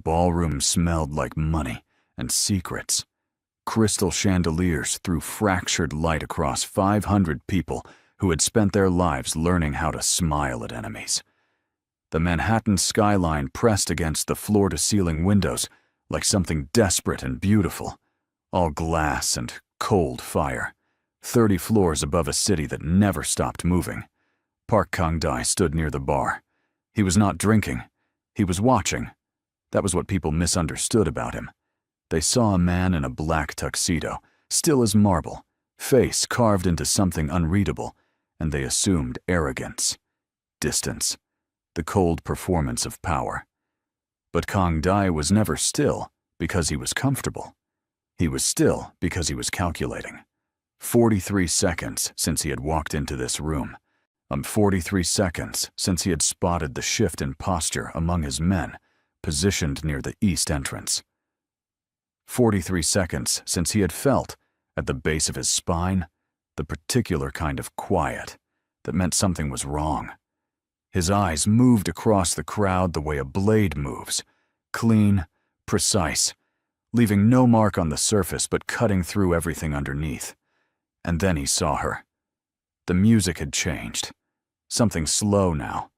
ballroom smelled like money and secrets. Crystal chandeliers threw fractured light across 500 people who had spent their lives learning how to smile at enemies. The Manhattan skyline pressed against the floor-to-ceiling windows like something desperate and beautiful, all glass and cold fire, 30 floors above a city that never stopped moving. Park Kang-dae stood near the bar. He was not drinking. He was watching. That was what people misunderstood about him. They saw a man in a black tuxedo, still as marble, face carved into something unreadable, and they assumed arrogance, distance, the cold performance of power. But Kang-dae was never still because he was comfortable. He was still because he was calculating. 43 seconds since he had walked into this room. 43 seconds since he had spotted the shift in posture among his men, positioned near the east entrance. 43 seconds since he had felt, at the base of his spine, the particular kind of quiet that meant something was wrong. His eyes moved across the crowd the way a blade moves, clean, precise, leaving no mark on the surface but cutting through everything underneath. And then he saw her. The music had changed. Something slow now.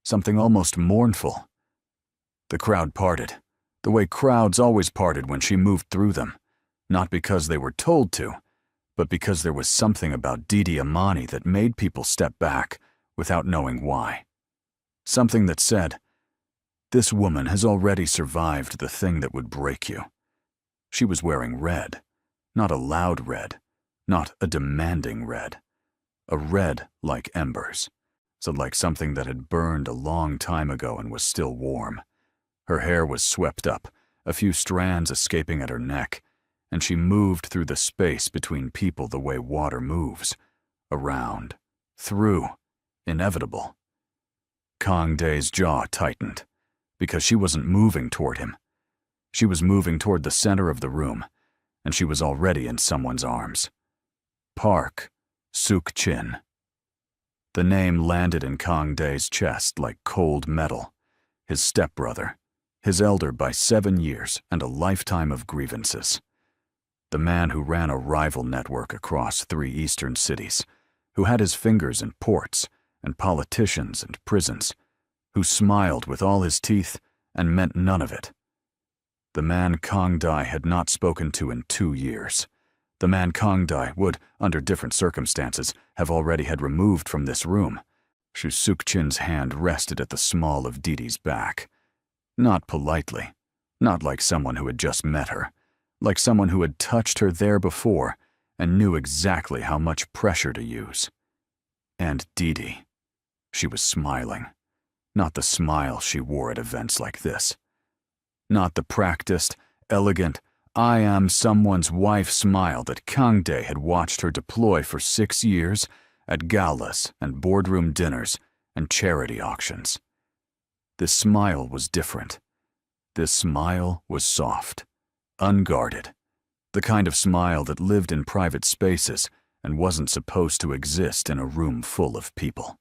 Something almost mournful. The crowd parted, the way crowds always parted when she moved through them, not because they were told to, but because there was something about Didi Amani that made people step back without knowing why. Something that said, "This woman has already survived the thing that would break you." She was wearing red, not a loud red, not a demanding red. A red like embers, so like something that had burned a long time ago and was still warm. Her hair was swept up, a few strands escaping at her neck, and she moved through the space between people the way water moves, around, through, inevitable. Kang-dae's jaw tightened, because she wasn't moving toward him. She was moving toward the center of the room, and she was already in someone's arms. Park Suk-chin. The name landed in Kang-dae's chest like cold metal. His stepbrother, his elder by 7 years and a lifetime of grievances. The man who ran a rival network across 3 eastern cities, who had his fingers in ports and politicians and prisons, who smiled with all his teeth and meant none of it. The man Kang-dae had not spoken to in 2 years. The man Kang-dae would, under different circumstances, have already had removed from this room. Shu Suk-chin's hand rested at the small of Didi's back. Not politely, not like someone who had just met her, like someone who had touched her there before and knew exactly how much pressure to use. And Didi. She was smiling. Not the smile she wore at events like this. Not the practiced, elegant, "I am someone's wife" smile that Kang-dae had watched her deploy for 6 years at galas and boardroom dinners and charity auctions. This smile was different. This smile was soft, unguarded, the kind of smile that lived in private spaces and wasn't supposed to exist in a room full of people.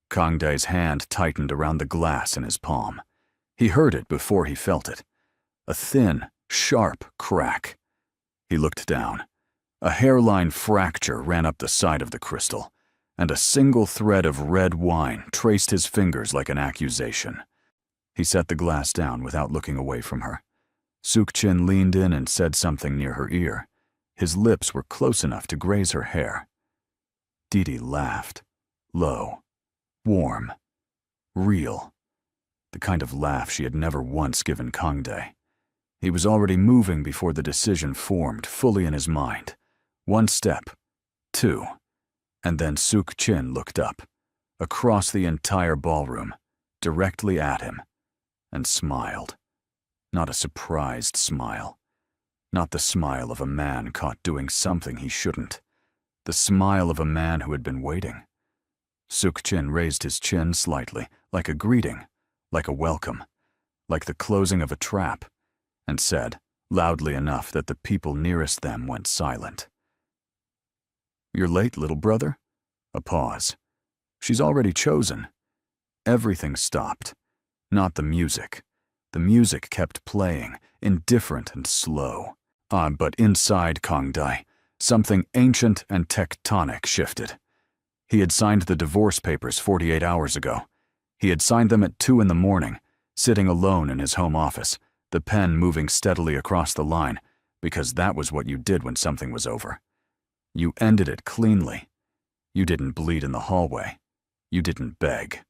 Kang-dae's hand tightened around the glass in his palm. He heard it before he felt it. A thin, sharp crack. He looked down. A hairline fracture ran up the side of the crystal, and a single thread of red wine traced his fingers like an accusation. He set the glass down without looking away from her. Suk-chin leaned in and said something near her ear. His lips were close enough to graze her hair. Didi laughed, low, warm, real, the kind of laugh she had never once given Kang-dae. He was already moving before the decision formed fully in his mind. 1 step, 2, and then Suk-chin looked up, across the entire ballroom, directly at him, and smiled. Not a surprised smile. Not the smile of a man caught doing something he shouldn't. The smile of a man who had been waiting. Suk-chin raised his chin slightly, like a greeting, like a welcome, like the closing of a trap, and said, loudly enough that the people nearest them went silent. "You're late, little brother?" A pause. She's already chosen. Everything stopped. Not the music. The music kept playing, indifferent and slow. But inside Kang Dae, something ancient and tectonic shifted. He had signed the divorce papers 48 hours ago. He had signed them at 2 in the morning, sitting alone in his home office, the pen moving steadily across the line, because that was what you did when something was over. You ended it cleanly. You didn't bleed in the hallway. You didn't beg.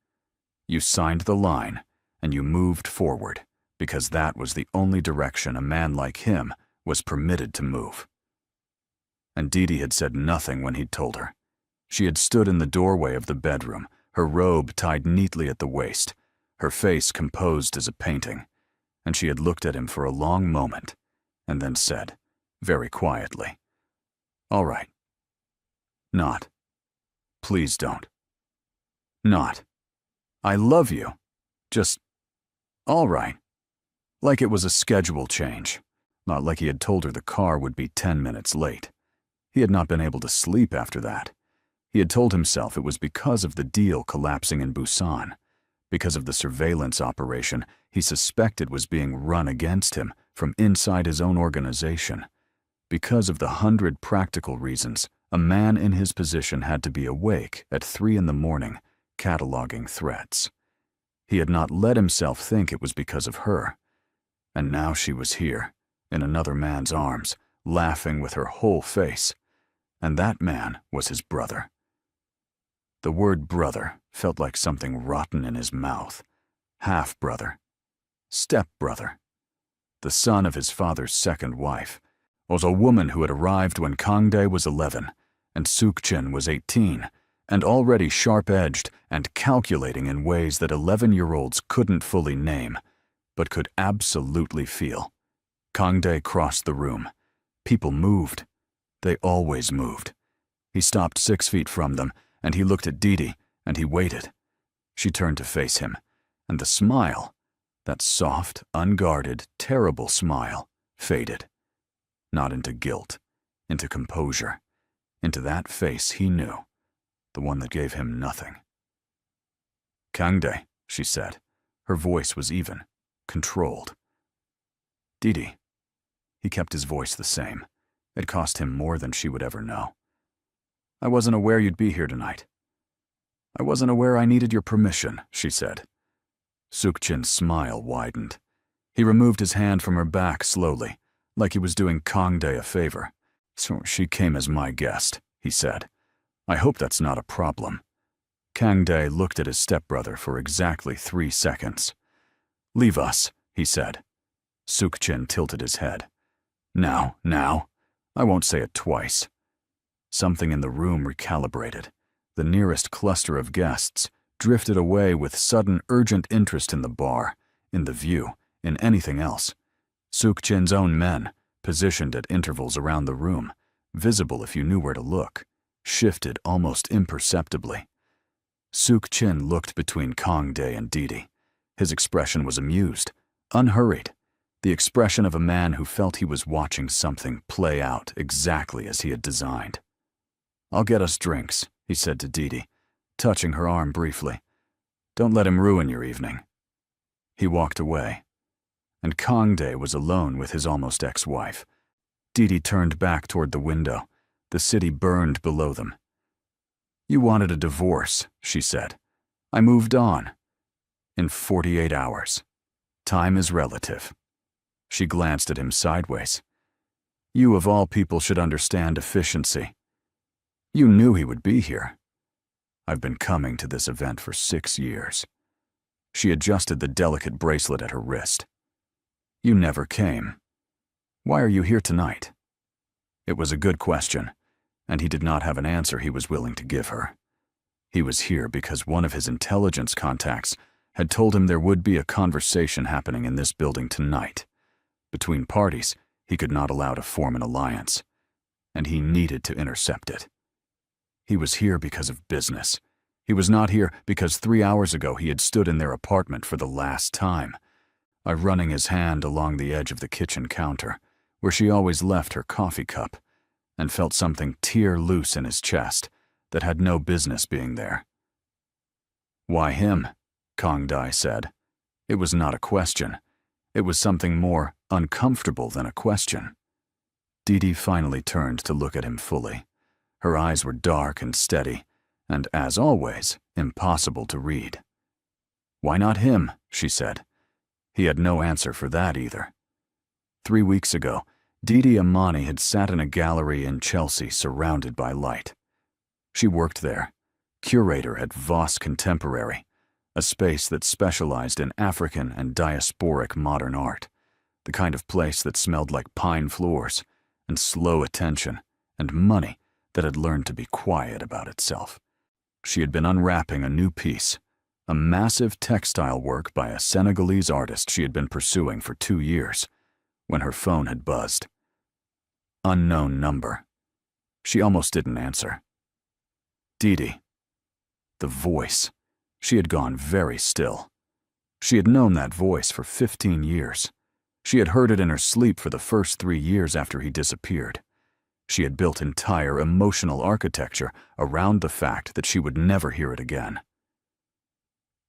You signed the line, and you moved forward, because that was the only direction a man like him was permitted to move. And Dee Dee had said nothing when he'd told her. She had stood in the doorway of the bedroom, her robe tied neatly at the waist, her face composed as a painting, and she had looked at him for a long moment, and then said, very quietly, "All right. Not. Please don't. Not. I love you. Just, all right." Like it was a schedule change, not like he had told her the car would be 10 minutes late. He had not been able to sleep after that. He had told himself it was because of the deal collapsing in Busan, because of the surveillance operation he suspected was being run against him from inside his own organization, because of the 100 practical reasons a man in his position had to be awake at 3 in the morning, cataloging threats. He had not let himself think it was because of her. And now she was here, in another man's arms, laughing with her whole face. And that man was his brother. The word brother felt like something rotten in his mouth. Half-brother. Step-brother. The son of his father's second wife was a woman who had arrived when Kang Dae was 11, and Suk-jin was 18, and already sharp-edged and calculating in ways that 11-year-olds couldn't fully name, but could absolutely feel. Kang Dae crossed the room. People moved. They always moved. He stopped 6 feet from them, and he looked at Dee Dee, and he waited. She turned to face him, and the smile, that soft, unguarded, terrible smile, faded. Not into guilt, into composure, into that face he knew, the one that gave him nothing. "Kang Dae," she said. Her voice was even, controlled. "Dee Dee." He kept his voice the same. It cost him more than she would ever know. "I wasn't aware you'd be here tonight." "I wasn't aware I needed your permission," she said. Suk-jin's smile widened. He removed his hand from her back slowly, like he was doing Kang Dae a favor. "So she came as my guest," he said. "I hope that's not a problem." Kang Dae looked at his stepbrother for exactly 3 seconds. "Leave us," he said. Suk-jin tilted his head. Now. I won't say it twice." Something in the room recalibrated. The nearest cluster of guests drifted away with sudden urgent interest in the bar, in the view, in anything else. Suk-jin's own men, positioned at intervals around the room, visible if you knew where to look, shifted almost imperceptibly. Suk-jin looked between Kang Dae and Dee Dee. His expression was amused, unhurried, the expression of a man who felt he was watching something play out exactly as he had designed. "I'll get us drinks," he said to Dee Dee, touching her arm briefly. "Don't let him ruin your evening." He walked away, and Kang Dae was alone with his almost ex-wife. Dee Dee turned back toward the window. The city burned below them. "You wanted a divorce," she said. "I moved on. In 48 hours. Time is relative." She glanced at him sideways. "You of all people should understand efficiency. You knew he would be here. I've been coming to this event for 6 years." She adjusted the delicate bracelet at her wrist. "You never came. Why are you here tonight?" It was a good question, and he did not have an answer he was willing to give her. He was here because one of his intelligence contacts had told him there would be a conversation happening in this building tonight. Between parties, he could not allow to form an alliance, and he needed to intercept it. He was here because of business. He was not here because 3 hours ago he had stood in their apartment for the last time, running his hand along the edge of the kitchen counter, where she always left her coffee cup, and felt something tear loose in his chest that had no business being there. "Why him?" Kang Dae said. It was not a question. It was something more uncomfortable than a question. Didi finally turned to look at him fully. Her eyes were dark and steady, and as always, impossible to read. "Why not him?" she said. He had no answer for that either. 3 weeks ago, Didi Amani had sat in a gallery in Chelsea surrounded by light. She worked there, curator at Voss Contemporary, a space that specialized in African and diasporic modern art, the kind of place that smelled like pine floors and slow attention and money that had learned to be quiet about itself. She had been unwrapping a new piece, a massive textile work by a Senegalese artist she had been pursuing for 2 years, when her phone had buzzed. Unknown number. She almost didn't answer. Didi. The voice. She had gone very still. She had known that voice for 15 years. She had heard it in her sleep for the first 3 years after he disappeared. She had built entire emotional architecture around the fact that she would never hear it again.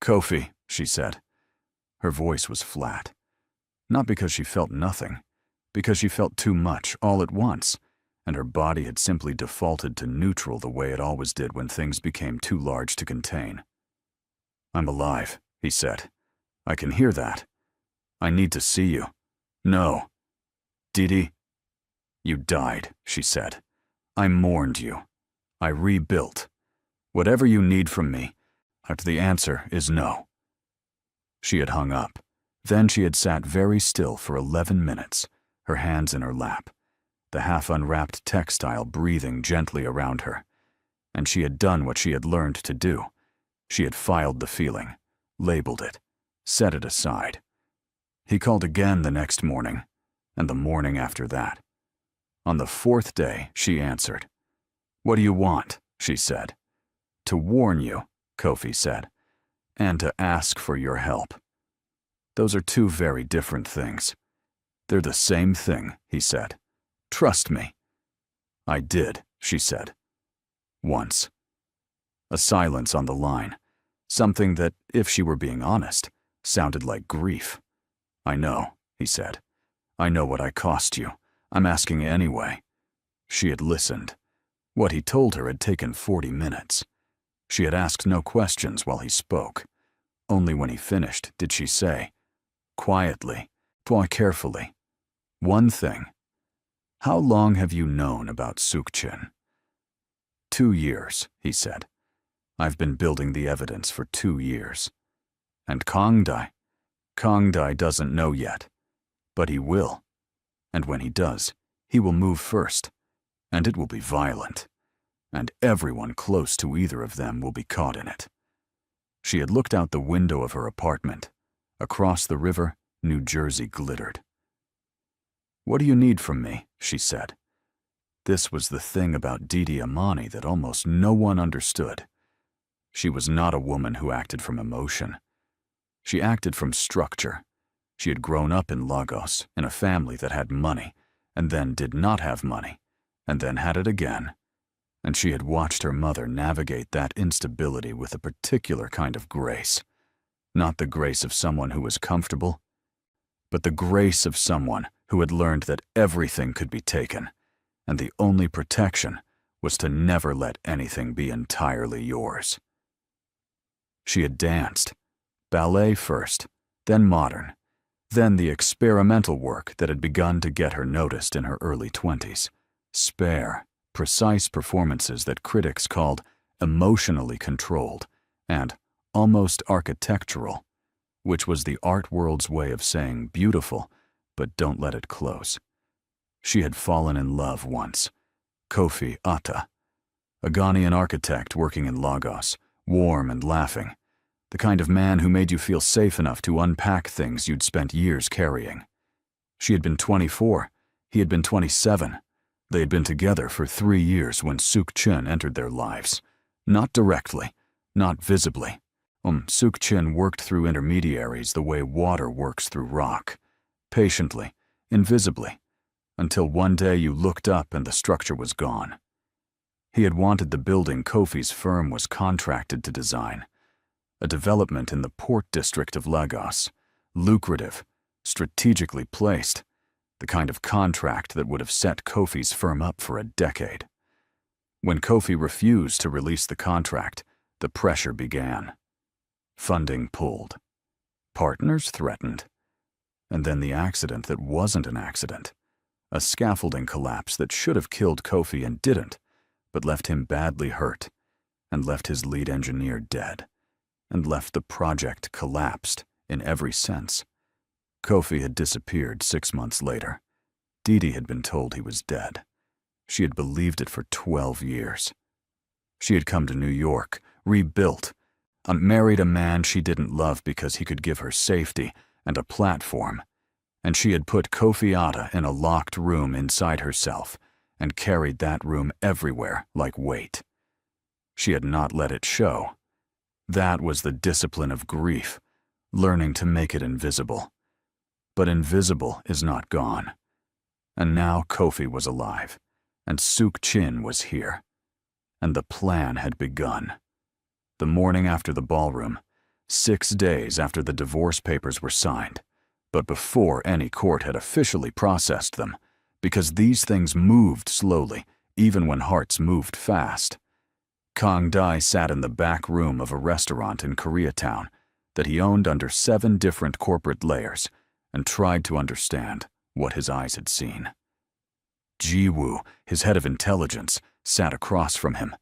"Kofi," she said. Her voice was flat. Not because she felt nothing, because she felt too much all at once, and her body had simply defaulted to neutral the way it always did when things became too large to contain. "I'm alive," he said. "I can hear that. I need to see you." "No." "Didi?" "You died," she said. "I mourned you. I rebuilt. Whatever you need from me, the answer is no." She had hung up. Then she had sat very still for 11 minutes, her hands in her lap, the half-unwrapped textile breathing gently around her. And she had done what she had learned to do. She had filed the feeling, labeled it, set it aside. He called again the next morning, and the morning after that. On the 4th day, she answered. "What do you want?" she said. "To warn you," Kofi said, "and to ask for your help. Those are 2 very different things." "They're the same thing," he said. "Trust me." "I did," she said. Once. A silence on the line, something that, if she were being honest, sounded like grief. "I know," he said. "I know what I cost you. I'm asking anyway." She had listened. What he told her had taken 40 minutes. She had asked no questions while he spoke. Only when he finished did she say, quietly, carefully, "One thing. How long have you known about Sukchin?" 2 years, he said. "I've been building the evidence for 2 years. And Kongdai? Kongdai doesn't know yet. But he will. And when he does, he will move first. And it will be violent. And everyone close to either of them will be caught in it." She had looked out the window of her apartment. Across the river, New Jersey glittered. "What do you need from me?" she said. This was the thing about Didi Amani that almost no one understood. She was not a woman who acted from emotion. She acted from structure. She had grown up in Lagos, in a family that had money, and then did not have money, and then had it again. And she had watched her mother navigate that instability with a particular kind of grace. Not the grace of someone who was comfortable, but the grace of someone who had learned that everything could be taken, and the only protection was to never let anything be entirely yours. She had danced, ballet first, then modern, then the experimental work that had begun to get her noticed in her early 20s, spare, precise performances that critics called emotionally controlled and almost architectural, which was the art world's way of saying beautiful, but don't let it close. She had fallen in love once. Kofi Atta, a Ghanaian architect working in Lagos, warm and laughing, the kind of man who made you feel safe enough to unpack things you'd spent years carrying. She had been 24, he had been 27. They had been together for 3 years when Sukchin entered their lives. Not directly, not visibly. Sukchin worked through intermediaries the way water works through rock, patiently, invisibly, until one day you looked up and the structure was gone. He had wanted the building Kofi's firm was contracted to design, a development in the port district of Lagos, lucrative, strategically placed, the kind of contract that would have set Kofi's firm up for a decade. When Kofi refused to release the contract, the pressure began. Funding pulled. Partners threatened. And then the accident that wasn't an accident. A scaffolding collapse that should have killed Kofi and didn't, but left him badly hurt, and left his lead engineer dead, and left the project collapsed in every sense. Kofi had disappeared 6 months later. Didi had been told he was dead. She had believed it for 12 years. She had come to New York, rebuilt, and married a man she didn't love because he could give her safety and a platform, and she had put Kofi Atta in a locked room inside herself and carried that room everywhere like weight. She had not let it show. That was the discipline of grief, learning to make it invisible. But invisible is not gone. And now Kofi was alive, and Suk Chin was here. And the plan had begun. The morning after the ballroom, 6 days after the divorce papers were signed, but before any court had officially processed them, because these things moved slowly, even when hearts moved fast. Kang Dai sat in the back room of a restaurant in Koreatown that he owned under 7 different corporate layers and tried to understand what his eyes had seen. Ji-woo, his head of intelligence, sat across from him.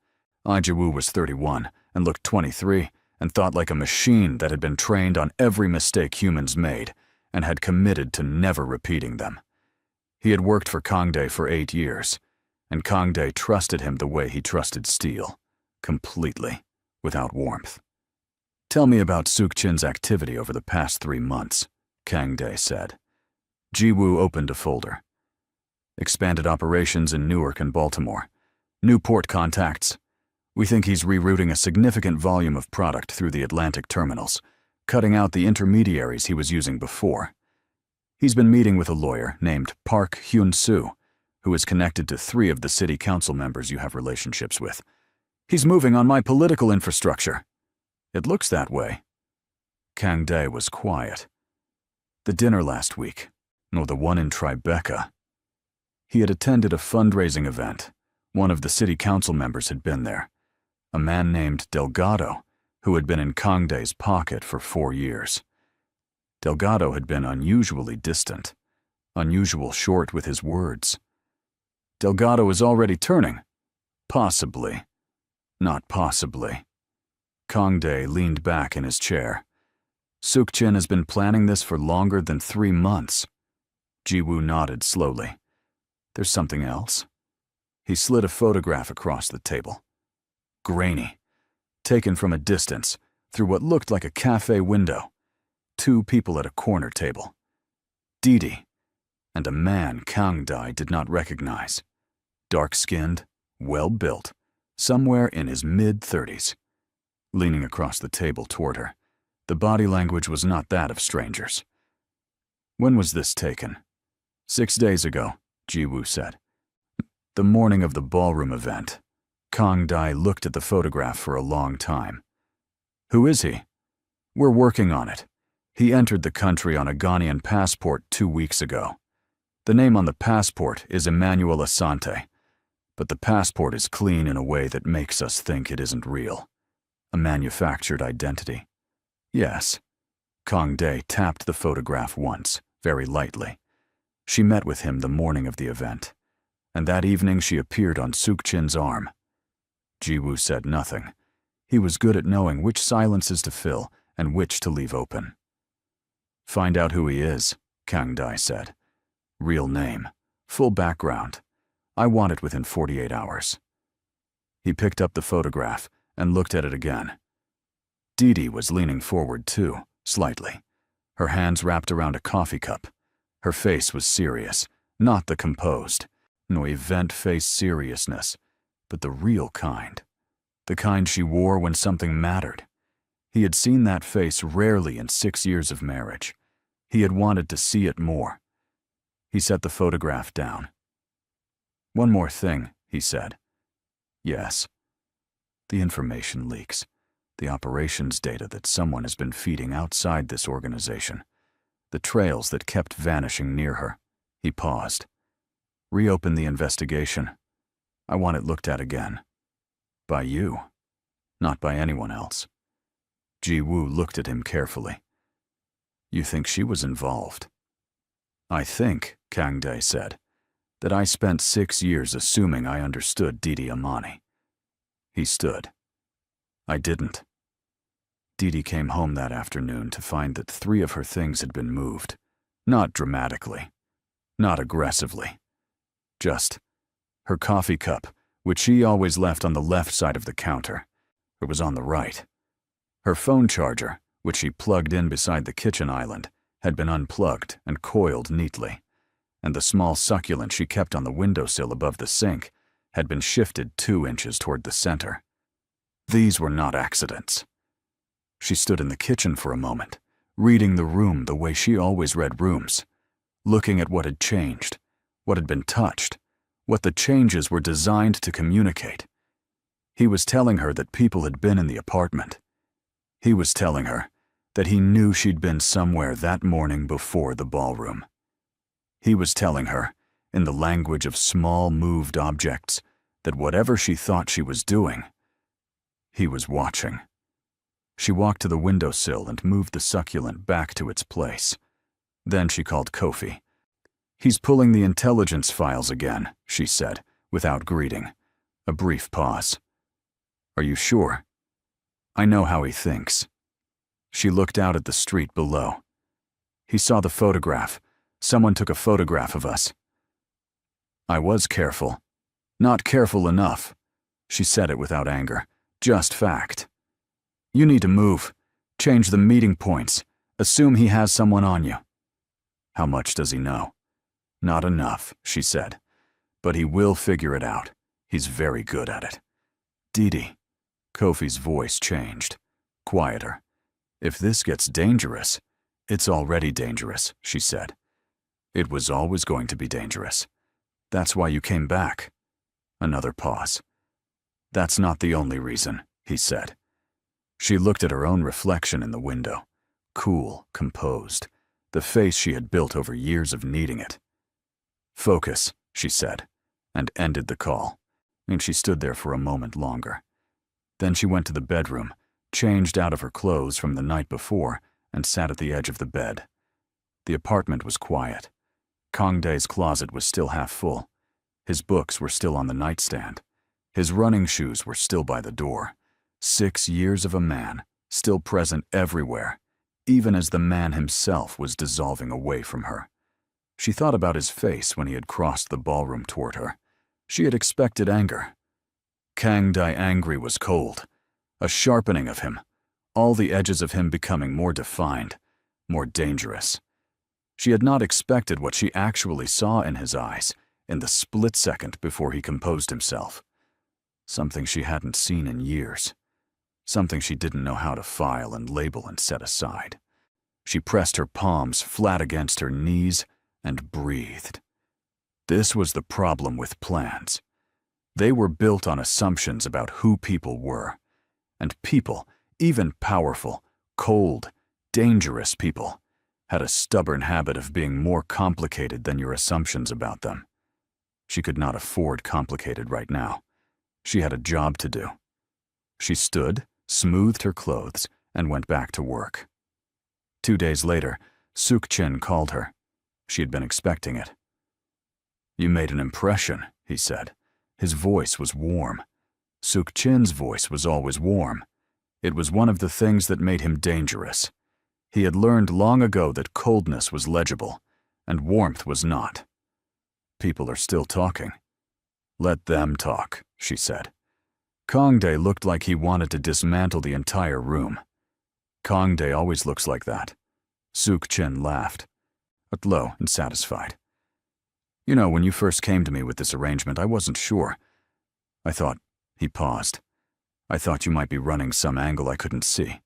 Ji-woo was 31 and looked 23 and thought like a machine that had been trained on every mistake humans made and had committed to never repeating them. He had worked for Kang Dae for 8 years, and Kang Dae trusted him the way he trusted steel, completely, without warmth. "Tell me about Suk Chin's activity over the past 3 months, Kang Dae said. Ji-woo opened a folder. Expanded operations in Newark and Baltimore. New port contacts. We think he's rerouting a significant volume of product through the Atlantic terminals, cutting out the intermediaries he was using before. He's been meeting with a lawyer named Park Hyun-soo, who is connected to 3 of the city council members you have relationships with. He's moving on my political infrastructure. It looks that way." Kang Dae was quiet. The dinner last week, nor the one in Tribeca. He had attended a fundraising event. One of the city council members had been there, a man named Delgado, who had been in Kang Dae's pocket for 4 years. Delgado had been unusually distant, unusual short with his words. Delgado is already turning. Possibly. Not possibly. Kang Dae leaned back in his chair. Suk Chin has been planning this for longer than 3 months. Ji-woo nodded slowly. There's something else. He slid a photograph across the table. Grainy. Taken from a distance, through what looked like a cafe window. 2 people at a corner table. Didi, and a man Kang Dae did not recognize. Dark-skinned, well-built, somewhere in his mid-30s. Leaning across the table toward her, the body language was not that of strangers. "When was this taken?" 6 days ago, Ji-woo said. "The morning of the ballroom event." Kang Dae looked at the photograph for a long time. "Who is he?" "We're working on it. He entered the country on a Ghanaian passport 2 weeks ago. The name on the passport is Emmanuel Asante, but the passport is clean in a way that makes us think it isn't real. A manufactured identity." "Yes." Kang Dae tapped the photograph once, very lightly. She met with him the morning of the event, and that evening she appeared on Suk Chin's arm. Ji-woo said nothing. He was good at knowing which silences to fill and which to leave open. "Find out who he is," Kang Dae said. "Real name, full background. I want it within 48 hours." He picked up the photograph and looked at it again. Didi was leaning forward too, slightly, her hands wrapped around a coffee cup. Her face was serious, not the composed, no event-faced seriousness, but the real kind. The kind she wore when something mattered. He had seen that face rarely in 6 years of marriage. He had wanted to see it more. He set the photograph down. "One more thing," he said. "Yes." "The information leaks. The operations data that someone has been feeding outside this organization. the trails that kept vanishing near her. He paused. Reopen the investigation. I want it looked at again. By you, not by anyone else. Ji-woo looked at him carefully. You think she was involved? I think, Kang-dae said, that I spent 6 years assuming I understood Didi Amani. He stood. I didn't. Didi came home that afternoon to find that 3 of her things had been moved. Not dramatically. Not aggressively. Just her coffee cup, which she always left on the left side of the counter. It was on the right. Her phone charger, which she plugged in beside the kitchen island, had been unplugged and coiled neatly, and the small succulent she kept on the windowsill above the sink had been shifted 2 inches toward the center. These were not accidents. She stood in the kitchen for a moment, reading the room the way she always read rooms, looking at what had changed, what had been touched, what the changes were designed to communicate. He was telling her that people had been in the apartment. He was telling her that he knew she'd been somewhere that morning before the ballroom. He was telling her, in the language of small moved objects, that whatever she thought she was doing, he was watching. She walked to the windowsill and moved the succulent back to its place. Then she called Kofi. He's pulling the intelligence files again, she said, without greeting. A brief pause. Are you sure? I know how he thinks. She looked out at the street below. He saw the photograph. Someone took a photograph of us. I was careful. Not careful enough. She said it without anger. Just fact. You need to move. Change the meeting points. Assume he has someone on you. How much does he know? Not enough, she said. But he will figure it out. He's very good at it. Didi. Kofi's voice changed. Quieter. If this gets dangerous, it's already dangerous, she said. It was always going to be dangerous. That's why you came back. Another pause. That's not the only reason, he said. She looked at her own reflection in the window. Cool, composed. The face she had built over years of needing it. Focus, she said, and ended the call. And she stood there for a moment longer. Then she went to the bedroom, changed out of her clothes from the night before, and sat at the edge of the bed. The apartment was quiet. Kang-dae's closet was still half full. His books were still on the nightstand. His running shoes were still by the door. 6 years of a man, still present everywhere, even as the man himself was dissolving away from her. She thought about his face when he had crossed the ballroom toward her. She had expected anger. Kang-dae angry was cold. A sharpening of him, all the edges of him becoming more defined, more dangerous. She had not expected what she actually saw in his eyes in the split second before he composed himself. Something she hadn't seen in years. Something she didn't know how to file and label and set aside. She pressed her palms flat against her knees and breathed. This was the problem with plans. They were built on assumptions about who people were. And people, even powerful, cold, dangerous people, had a stubborn habit of being more complicated than your assumptions about them. She could not afford complicated right now. She had a job to do. She stood, smoothed her clothes, and went back to work. 2 days later, Suk-chin called her. She had been expecting it. You made an impression, he said. His voice was warm. Suk-chin's voice was always warm. It was one of the things that made him dangerous. He had learned long ago that coldness was legible, and warmth was not. People are still talking. Let them talk, she said. Kang-dae looked like he wanted to dismantle the entire room. Kang-dae always looks like that. Suk-chin laughed, but low and satisfied. You know, when you first came to me with this arrangement, I wasn't sure. I thought, he paused. I thought you might be running some angle I couldn't see.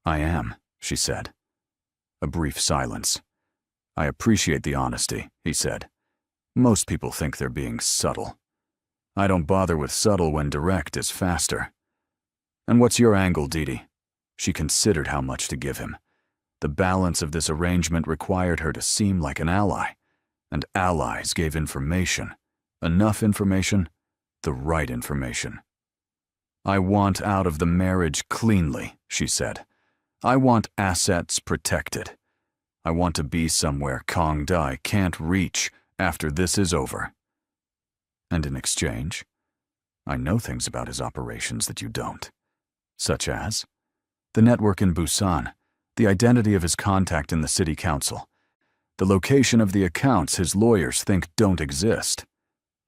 I am, she said. A brief silence. I appreciate the honesty, he said. Most people think they're being subtle. I don't bother with subtle when direct is faster. And what's your angle, Didi? She considered how much to give him. The balance of this arrangement required her to seem like an ally, and allies gave information. Enough information, the right information. "I want out of the marriage cleanly," she said. "I want assets protected. I want to be somewhere Kong Dai can't reach after this is over." And in exchange, "I know things about his operations that you don't." Such as the network in Busan, the identity of his contact in the city council, the location of the accounts his lawyers think don't exist.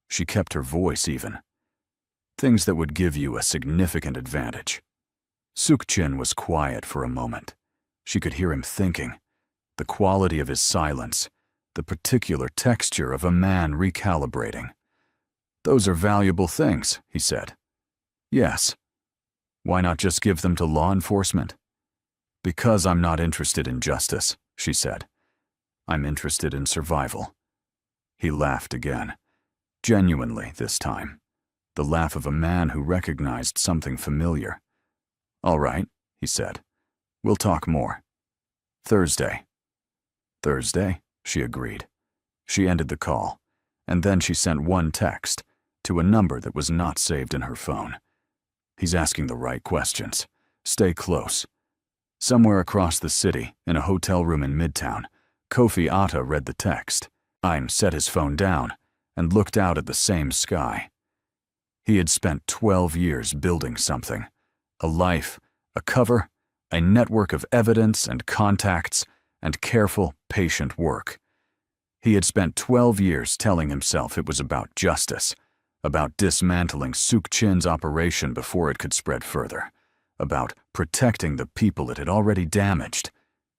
She kept her voice even. Things that would give you a significant advantage. Suk-Jin was quiet for a moment. She could hear him thinking, the quality of his silence, the particular texture of a man recalibrating. "Those are valuable things," he said. "Yes. Why not just give them to law enforcement?" "Because I'm not interested in justice," she said. "I'm interested in survival." He laughed again, genuinely this time, the laugh of a man who recognized something familiar. "All right," he said. "We'll talk more. Thursday." "Thursday," she agreed. She ended the call, and then she sent one text to a number that was not saved in her phone. "He's asking the right questions. Stay close." Somewhere across the city, in a hotel room in Midtown, Kofi Atta read the text. Aim set his phone down and looked out at the same sky. He had spent 12 years building something. A life, a cover, a network of evidence and contacts, and careful, patient work. He had spent 12 years telling himself it was about justice, about dismantling Suk-Jin's operation before it could spread further, about protecting the people it had already damaged.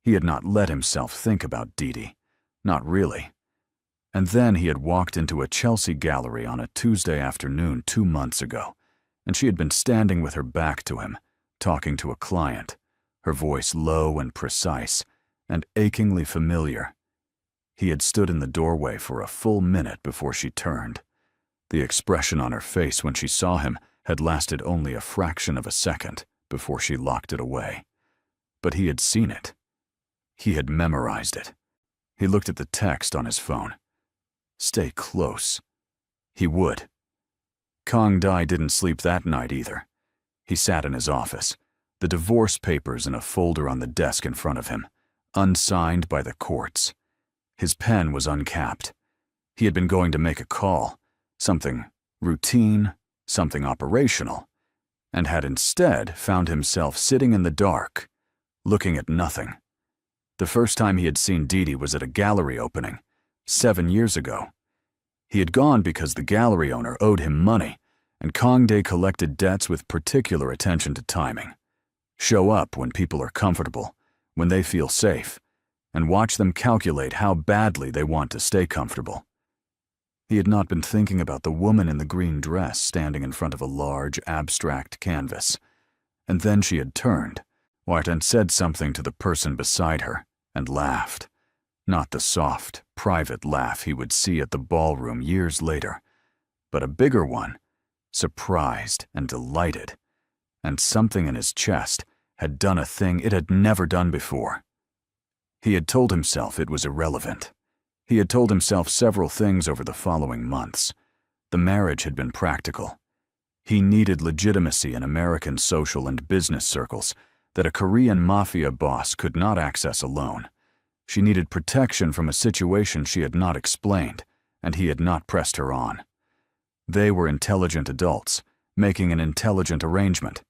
He had not let himself think about Didi. Not really. And then he had walked into a Chelsea gallery on a Tuesday afternoon 2 months ago, and she had been standing with her back to him, talking to a client, her voice low and precise, and achingly familiar. He had stood in the doorway for a full minute before she turned. The expression on her face when she saw him had lasted only a fraction of a second before she locked it away. But he had seen it. He had memorized it. He looked at the text on his phone. Stay close. He would. Kong Dai didn't sleep that night either. He sat in his office, the divorce papers in a folder on the desk in front of him, unsigned by the courts. His pen was uncapped. He had been going to make a call, something routine, something operational, and had instead found himself sitting in the dark, looking at nothing. The first time he had seen Didi was at a gallery opening, 7 years ago. He had gone because the gallery owner owed him money, and Kong Dai collected debts with particular attention to timing. Show up when people are comfortable, when they feel safe, and watch them calculate how badly they want to stay comfortable. He had not been thinking about the woman in the green dress standing in front of a large, abstract canvas. And then she had turned, and said something to the person beside her, and laughed. Not the soft, private laugh he would see at the ballroom years later, but a bigger one, surprised and delighted. And something in his chest had done a thing it had never done before. He had told himself it was irrelevant. He had told himself several things over the following months. The marriage had been practical. He needed legitimacy in American social and business circles that a Korean Mafia boss could not access alone. She needed protection from a situation she had not explained, and he had not pressed her on. They were intelligent adults, making an intelligent arrangement.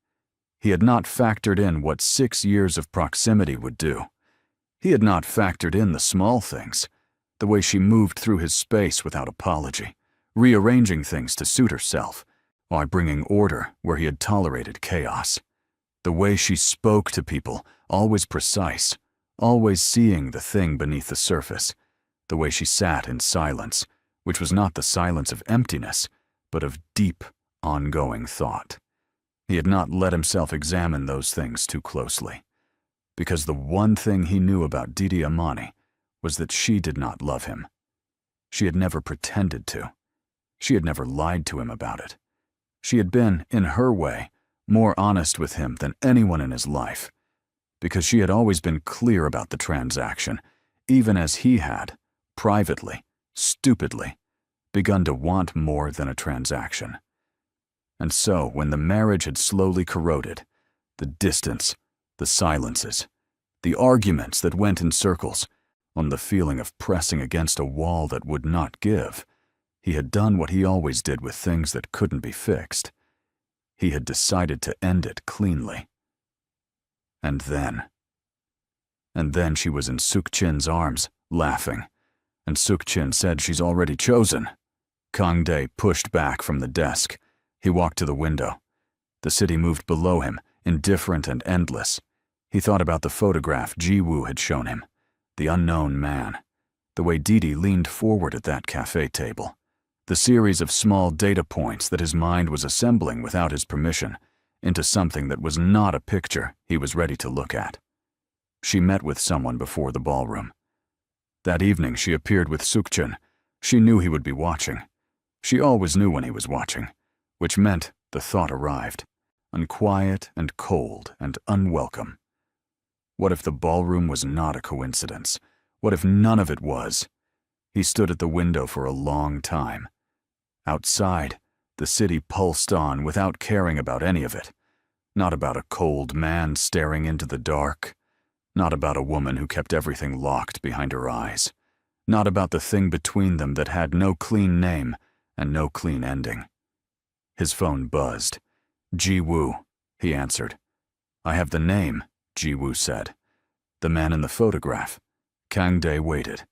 He had not factored in what 6 years of proximity would do. He had not factored in the small things, the way she moved through his space without apology, rearranging things to suit herself, while bringing order where he had tolerated chaos. The way she spoke to people, always precise, always seeing the thing beneath the surface. The way she sat in silence, which was not the silence of emptiness, but of deep, ongoing thought. He had not let himself examine those things too closely, because the one thing he knew about Didi Amani was that she did not love him. She had never pretended to. She had never lied to him about it. She had been, in her way, more honest with him than anyone in his life, because she had always been clear about the transaction, even as he had, privately, stupidly, begun to want more than a transaction. And so, when the marriage had slowly corroded, the distance, the silences, the arguments that went in circles, on the feeling of pressing against a wall that would not give, he had done what he always did with things that couldn't be fixed. He had decided to end it cleanly. And then she was in Suk-chin's arms, laughing, and Suk-chin said she's already chosen. Kang-dae pushed back from the desk. He walked to the window. The city moved below him, indifferent and endless. He thought about the photograph Ji-woo had shown him, the unknown man, the way Didi leaned forward at that cafe table, the series of small data points that his mind was assembling without his permission into something that was not a picture he was ready to look at. She met with someone before the ballroom. That evening she appeared with Suk-chin. She knew he would be watching. She always knew when he was watching, which meant the thought arrived, unquiet and cold and unwelcome. What if the ballroom was not a coincidence? What if none of it was? He stood at the window for a long time. Outside, the city pulsed on without caring about any of it. Not about a cold man staring into the dark. Not about a woman who kept everything locked behind her eyes. Not about the thing between them that had no clean name and no clean ending. His phone buzzed. Ji-woo, he answered. I have the name, Ji-woo said. The man in the photograph. Kang-dae waited.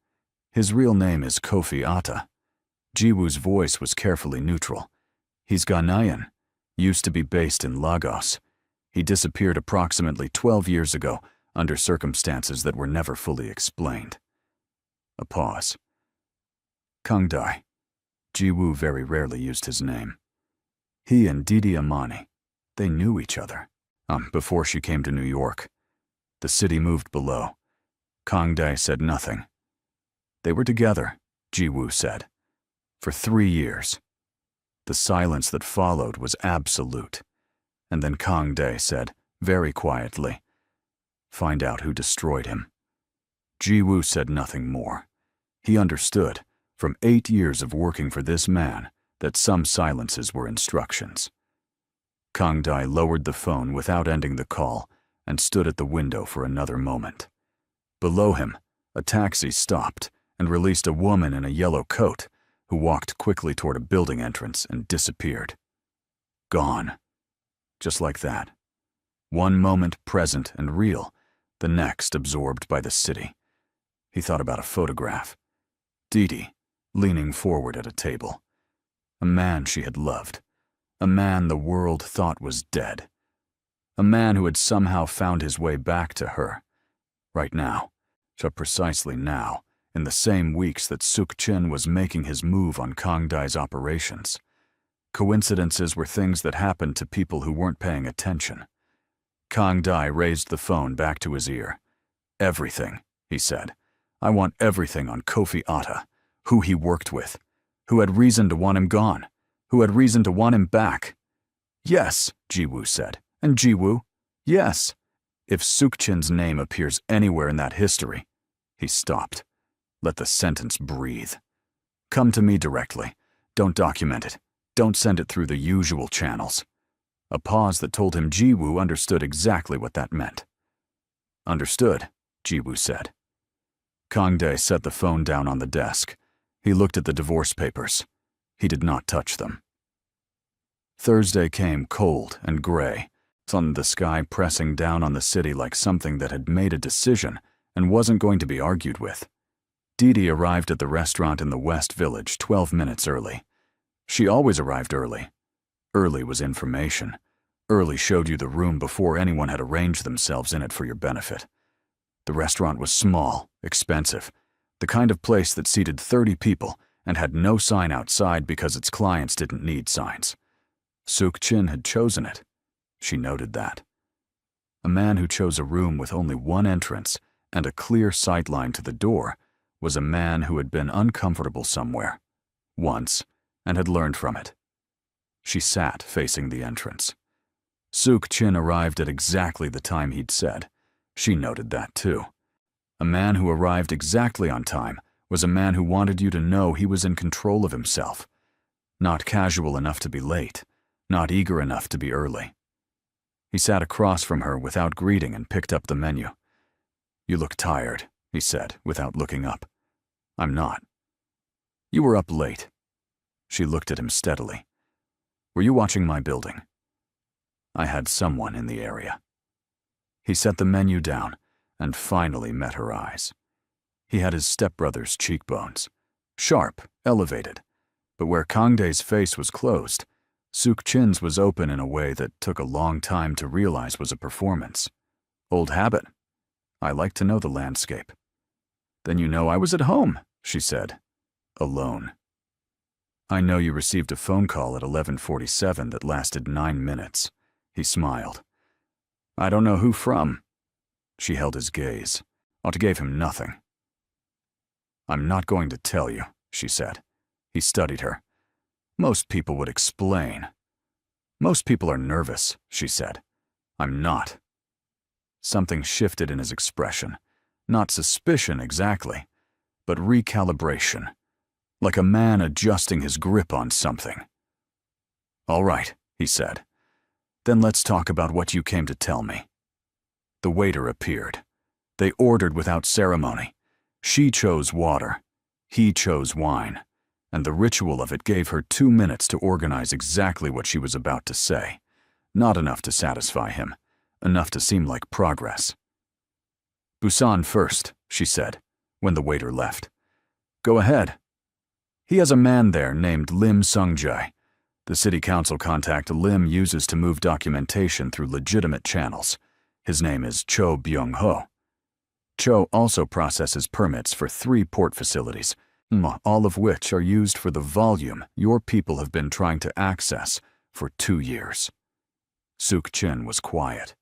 His real name is Kofi Atta. Ji-woo's voice was carefully neutral. He's Ghanaian, used to be based in Lagos. He disappeared approximately 12 years ago under circumstances that were never fully explained. A pause. Kang-dae. Ji-woo very rarely used his name. He and Didi Amani, they knew each other. Before she came to New York. The city moved below. Kang-dae said nothing. They were together, Ji-woo said, for 3 years. The silence that followed was absolute. And then Kang-dae said, very quietly, find out who destroyed him. Ji-woo said nothing more. He understood, from 8 years of working for this man, that some silences were instructions. Kang-dae lowered the phone without ending the call and stood at the window for another moment. Below him, a taxi stopped and released a woman in a yellow coat who walked quickly toward a building entrance and disappeared. Gone. Just like that. One moment present and real, the next absorbed by the city. He thought about a photograph. Didi, leaning forward at a table. A man she had loved. A man the world thought was dead. A man who had somehow found his way back to her. Right now, so precisely now, in the same weeks that Suk-chin was making his move on Kang-dae's operations. Coincidences were things that happened to people who weren't paying attention. Kang-dae raised the phone back to his ear. Everything, he said. I want everything on Kofi Atta, who he worked with, who had reason to want him gone, who had reason to want him back. Yes, Ji-woo said. And Ji-woo? Yes. If Suk-chin's name appears anywhere in that history, he stopped. Let the sentence breathe. Come to me directly. Don't document it. Don't send it through the usual channels. A pause that told him Ji-woo understood exactly what that meant. Understood, Ji-woo said. Kang-dae set the phone down on the desk. He looked at the divorce papers. He did not touch them. Thursday came cold and gray, the sky pressing down on the city like something that had made a decision and wasn't going to be argued with. Didi arrived at the restaurant in the West Village 12 minutes early. She always arrived early. Early was information. Early showed you the room before anyone had arranged themselves in it for your benefit. The restaurant was small, expensive, the kind of place that seated 30 people and had no sign outside because its clients didn't need signs. Suk-chin had chosen it. She noted that. A man who chose a room with only one entrance and a clear sightline to the door was a man who had been uncomfortable somewhere, once, and had learned from it. She sat facing the entrance. Suk-chin arrived at exactly the time he'd said, She noted that too. A man who arrived exactly on time was a man who wanted you to know he was in control of himself. Not casual enough to be late, not eager enough to be early. He sat across from her without greeting and picked up the menu. "You look tired," he said, without looking up. "I'm not." "You were up late." She looked at him steadily. "Were you watching my building?" "I had someone in the area." He set the menu down and finally met her eyes. He had his stepbrother's cheekbones, sharp, elevated, but where Kangdae's face was closed, Suk-chin's was open in a way that took a long time to realize was a performance. "Old habit. I like to know the landscape." "Then you know I was at home," she said. "Alone." "I know you received a phone call at 11:47 that lasted 9 minutes. He smiled. "I don't know who from." She held his gaze. Ought to gave him nothing. "I'm not going to tell you," she said. He studied her. "Most people would explain." "Most people are nervous," she said. "I'm not." Something shifted in his expression. Not suspicion exactly, but recalibration. Like a man adjusting his grip on something. "All right," he said. "Then let's talk about what you came to tell me." The waiter appeared. They ordered without ceremony. She chose water. He chose wine. And the ritual of it gave her 2 minutes to organize exactly what she was about to say. Not enough to satisfy him. Enough to seem like progress. "Busan first," she said, when the waiter left. "Go ahead." "He has a man there named Lim Sung-jae. The city council contact Lim uses to move documentation through legitimate channels. His name is Cho Byung-ho. Cho also processes permits for 3 port facilities, all of which are used for the volume your people have been trying to access for 2 years. Suk-chin was quiet.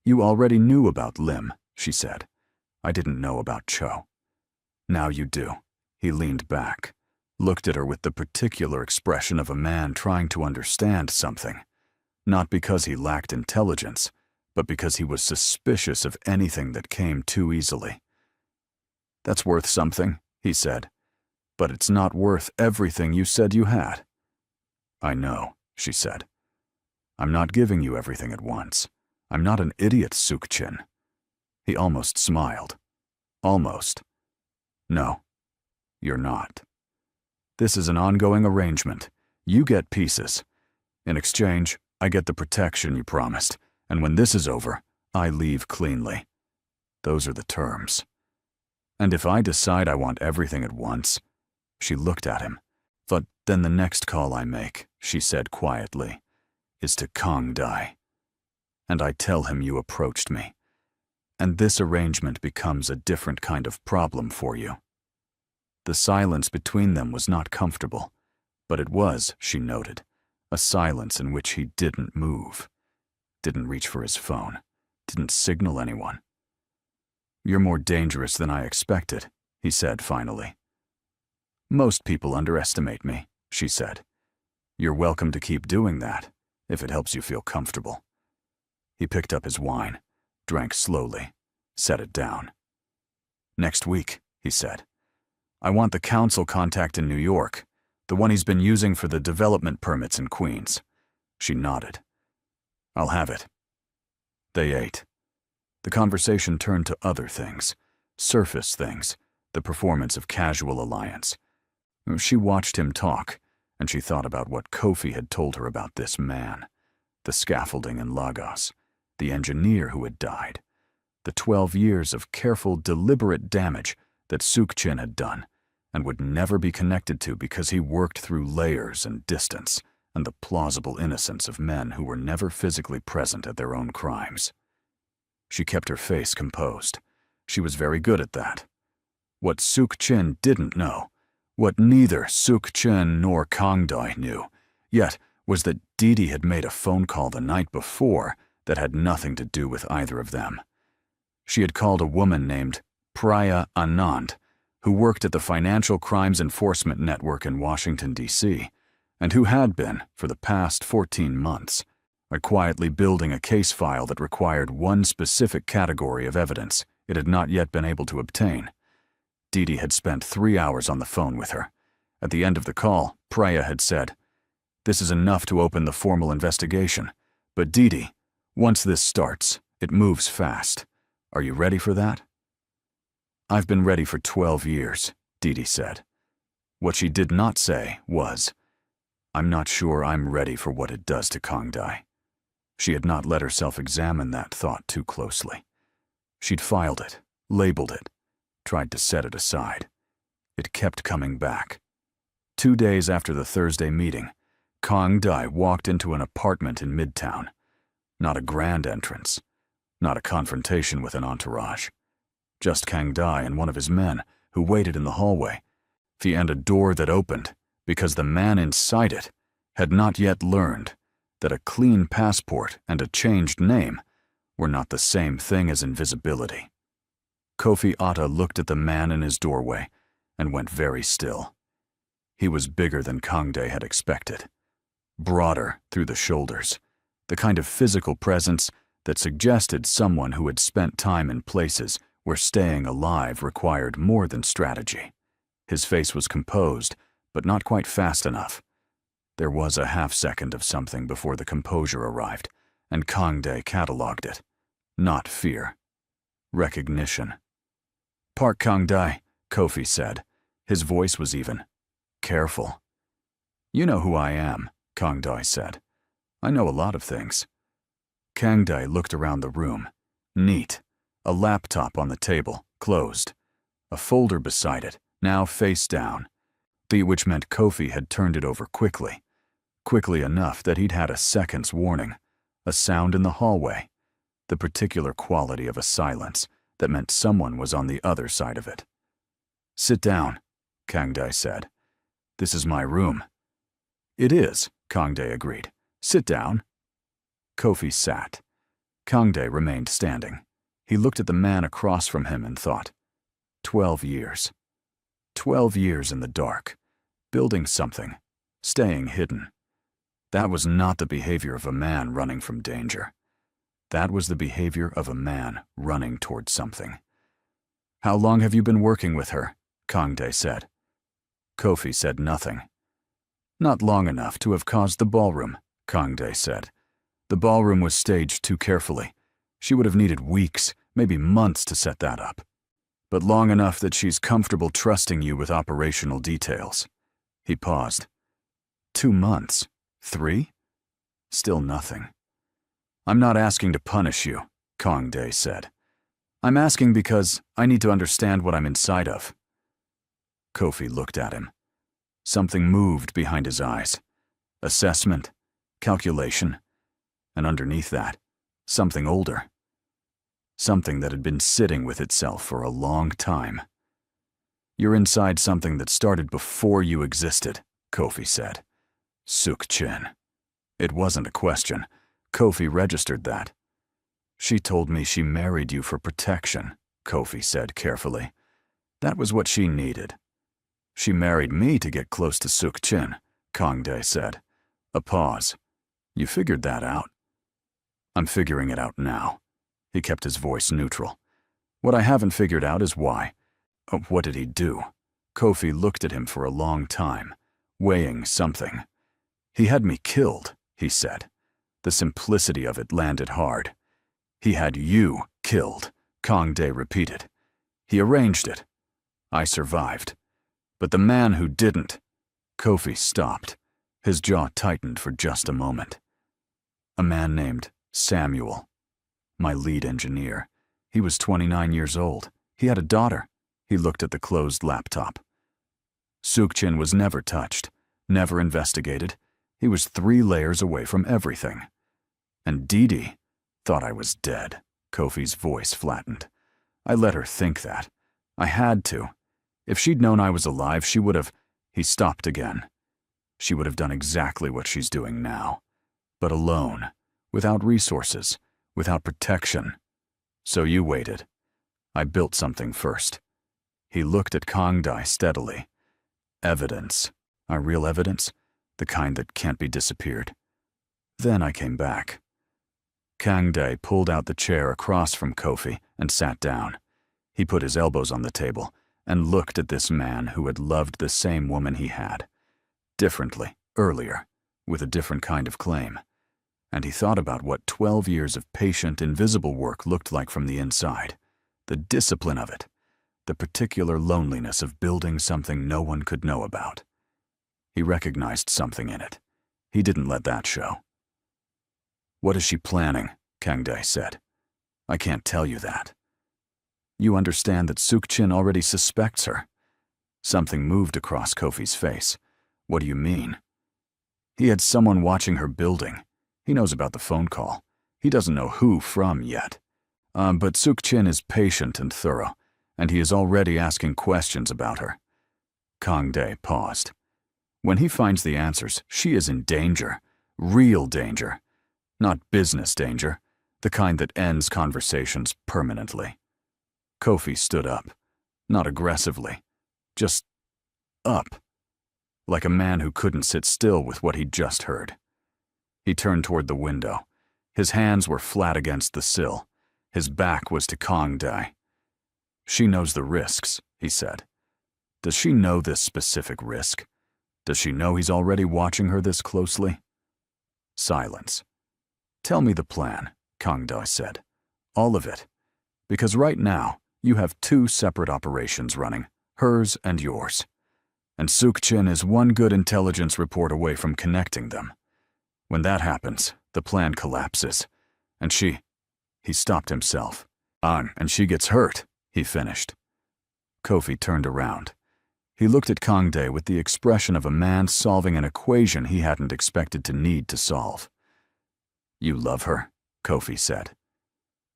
"You already knew about Lim," she said. "I didn't know about Cho." "Now you do." He leaned back, looked at her with the particular expression of a man trying to understand something, not because he lacked intelligence, but because he was suspicious of anything that came too easily. "That's worth something," he said, "but it's not worth everything you said you had." "I know," she said. "I'm not giving you everything at once. I'm not an idiot, Suk-chin." He almost smiled. Almost. "No, you're not. This is an ongoing arrangement. You get pieces. In exchange, I get the protection you promised, and when this is over, I leave cleanly. Those are the terms. And if I decide I want everything at once," she looked at him, "but then the next call I make," she said quietly, "is to Kang-dae. And I tell him you approached me. And this arrangement becomes a different kind of problem for you." The silence between them was not comfortable, but it was, she noted, a silence in which he didn't move, didn't reach for his phone, didn't signal anyone. "You're more dangerous than I expected," he said finally. "Most people underestimate me," she said. "You're welcome to keep doing that, if it helps you feel comfortable." He picked up his wine, drank slowly, set it down. "Next week," he said. "I want the council contact in New York, the one he's been using for the development permits in Queens." She nodded. "I'll have it." They ate. The conversation turned to other things, surface things, the performance of casual alliance. She watched him talk, and she thought about what Kofi had told her about this man, the scaffolding in Lagos, the engineer who had died, the 12 years of careful, deliberate damage that Suk-chin had done and would never be connected to because he worked through layers and distance and the plausible innocence of men who were never physically present at their own crimes. She kept her face composed. She was very good at that. What Suk-chin didn't know, what neither Suk-chin nor Kang-dae knew, yet was that Didi had made a phone call the night before that had nothing to do with either of them. She had called a woman named Priya Anand, who worked at the Financial Crimes Enforcement Network in Washington, D.C., and who had been, for the past 14 months, by quietly building a case file that required one specific category of evidence it had not yet been able to obtain. Didi had spent 3 hours on the phone with her. At the end of the call, Priya had said, "This is enough to open the formal investigation. But Didi, once this starts, it moves fast. Are you ready for that?" "I've been ready for 12 years, Didi said. What she did not say was, "I'm not sure I'm ready for what it does to Kangdai." She had not let herself examine that thought too closely. She'd filed it, labeled it, tried to set it aside. It kept coming back. 2 days after the Thursday meeting, Kangdai walked into an apartment in Midtown. Not a grand entrance, not a confrontation with an entourage. Just Kangdai and one of his men, who waited in the hallway, and a door that opened because the man inside it had not yet learned that a clean passport and a changed name were not the same thing as invisibility. Kofi Atta looked at the man in his doorway and went very still. He was bigger than Kangdai had expected, broader through the shoulders, the kind of physical presence that suggested someone who had spent time in places where staying alive required more than strategy. His face was composed, but not quite fast enough. There was a half-second of something before the composure arrived, and Kangdai cataloged it. Not fear. Recognition. "Park Kangdai," Kofi said. His voice was even. "Careful." "You know who I am," Kangdai said. "I know a lot of things." Kangdai looked around the room. Neat. A laptop on the table, closed. A folder beside it, now face down. Which meant Kofi had turned it over quickly. Quickly enough that he'd had a second's warning. A sound in the hallway. The particular quality of a silence that meant someone was on the other side of it. "Sit down," Kangdai said. "This is my room." "It is," Kangdai agreed. "Sit down." Kofi sat. Kangdai remained standing. He looked at the man across from him and thought, 12 years. 12 years in the dark, building something, staying hidden. That was not the behavior of a man running from danger. That was the behavior of a man running towards something. "How long have you been working with her?" Kangdai said. Kofi said nothing. "Not long enough to have caused the ballroom," Kangdai said. "The ballroom was staged too carefully. She would have needed weeks, maybe months to set that up. But long enough that she's comfortable trusting you with operational details." He paused. 2 months? 3? Still nothing. "I'm not asking to punish you," Kangdai said. "I'm asking because I need to understand what I'm inside of." Kofi looked at him. Something moved behind his eyes. Assessment, calculation, and underneath that, something older. Something that had been sitting with itself for a long time. "You're inside something that started before you existed," Kofi said. Suk-Chin. It wasn't a question. Kofi registered that. "She told me she married you for protection," Kofi said carefully. "That was what she needed." "She married me to get close to Suk-Chin," Kangdai said. A pause. "You figured that out?" "I'm figuring it out now." He kept his voice neutral. "What I haven't figured out is why." "What did he do?" Kofi looked at him for a long time, weighing something. "He had me killed," he said. The simplicity of it landed hard. "He had you killed," Kangdai repeated. "He arranged it. I survived. But the man who didn't..." Kofi stopped. His jaw tightened for just a moment. "A man named Samuel. My lead engineer. He was 29 years old. He had a daughter." He looked at the closed laptop. Suk-Chin was never touched, never investigated. He was 3 layers away from everything. "And Didi thought I was dead." Kofi's voice flattened. "I let her think that. I had to. If she'd known I was alive, she would have..." He stopped again. "She would have done exactly what she's doing now. But alone, without resources, without protection. So you waited. I built something first." He looked at Kangdai steadily. "Evidence. Our real evidence? The kind that can't be disappeared." Then I came back. Kang Dae pulled out the chair across from Kofi and sat down. He put his elbows on the table and looked at this man who had loved the same woman he had. Differently, earlier, with a different kind of claim. And he thought about what 12 years of patient, invisible work looked like from the inside. The discipline of it. The particular loneliness of building something no one could know about. He recognized something in it. He didn't let that show. "What is she planning?" Kang Dae said. "I can't tell you that." "You understand that Suk-Chin already suspects her." Something moved across Kofi's face. "What do you mean?" "He had someone watching her building. He knows about the phone call. He doesn't know who from yet. But Suk-Chin is patient and thorough, and he is already asking questions about her." Kang Dae paused. "When he finds the answers, she is in danger. Real danger. Not business danger, the kind that ends conversations permanently." Kofi stood up. Not aggressively. Just up. Like a man who couldn't sit still with what he'd just heard. He turned toward the window. His hands were flat against the sill. His back was to Kang Dae. "She knows the risks," he said. "Does she know this specific risk? Does she know he's already watching her this closely?" Silence. "Tell me the plan," Kang Dae said. "All of it. Because right now, you have two separate operations running, hers and yours. And Suk-Chin is one good intelligence report away from connecting them. When that happens, the plan collapses. And she..." He stopped himself. "And she gets hurt," he finished. Kofi turned around. He looked at Kang Dae with the expression of a man solving an equation he hadn't expected to need to solve. "You love her," Kofi said.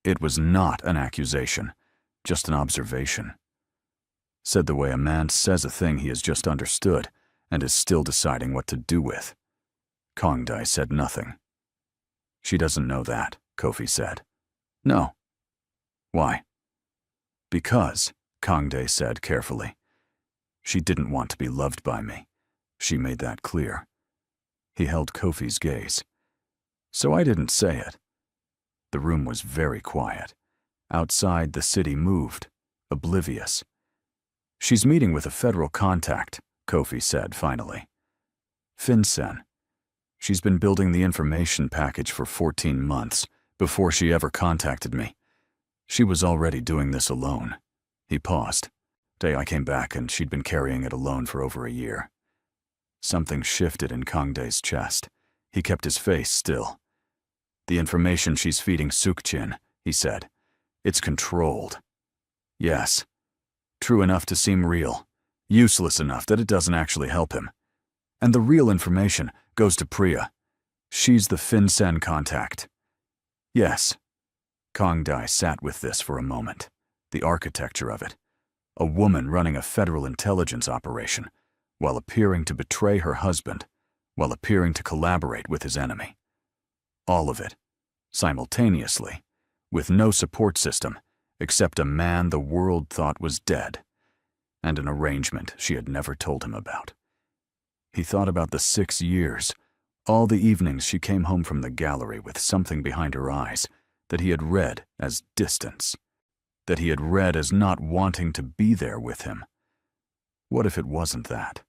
It was not an accusation, just an observation. Said the way a man says a thing he has just understood and is still deciding what to do with. Kang Dae said nothing. "She doesn't know that," Kofi said. "No." "Why?" "Because," Kang Dae said carefully, "she didn't want to be loved by me. She made that clear." He held Kofi's gaze. "So I didn't say it." The room was very quiet. Outside, the city moved, oblivious. "She's meeting with a federal contact," Kofi said finally. "FinCEN. She's been building the information package for 14 months, before she ever contacted me. She was already doing this alone." He paused. "Day I came back and she'd been carrying it alone for over a year." Something shifted in Kang Dae's chest. He kept his face still. "The information she's feeding Suk-Chin," he said. "It's controlled." "Yes. True enough to seem real. Useless enough that it doesn't actually help him. And the real information goes to Priya. She's the FinCEN contact." "Yes." Kang Dae sat with this for a moment. The architecture of it. A woman running a federal intelligence operation, while appearing to betray her husband, while appearing to collaborate with his enemy. All of it, simultaneously, with no support system, except a man the world thought was dead, and an arrangement she had never told him about. He thought about the 6 years, all the evenings she came home from the gallery with something behind her eyes that he had read as distance, that he had read as not wanting to be there with him. What if it wasn't that?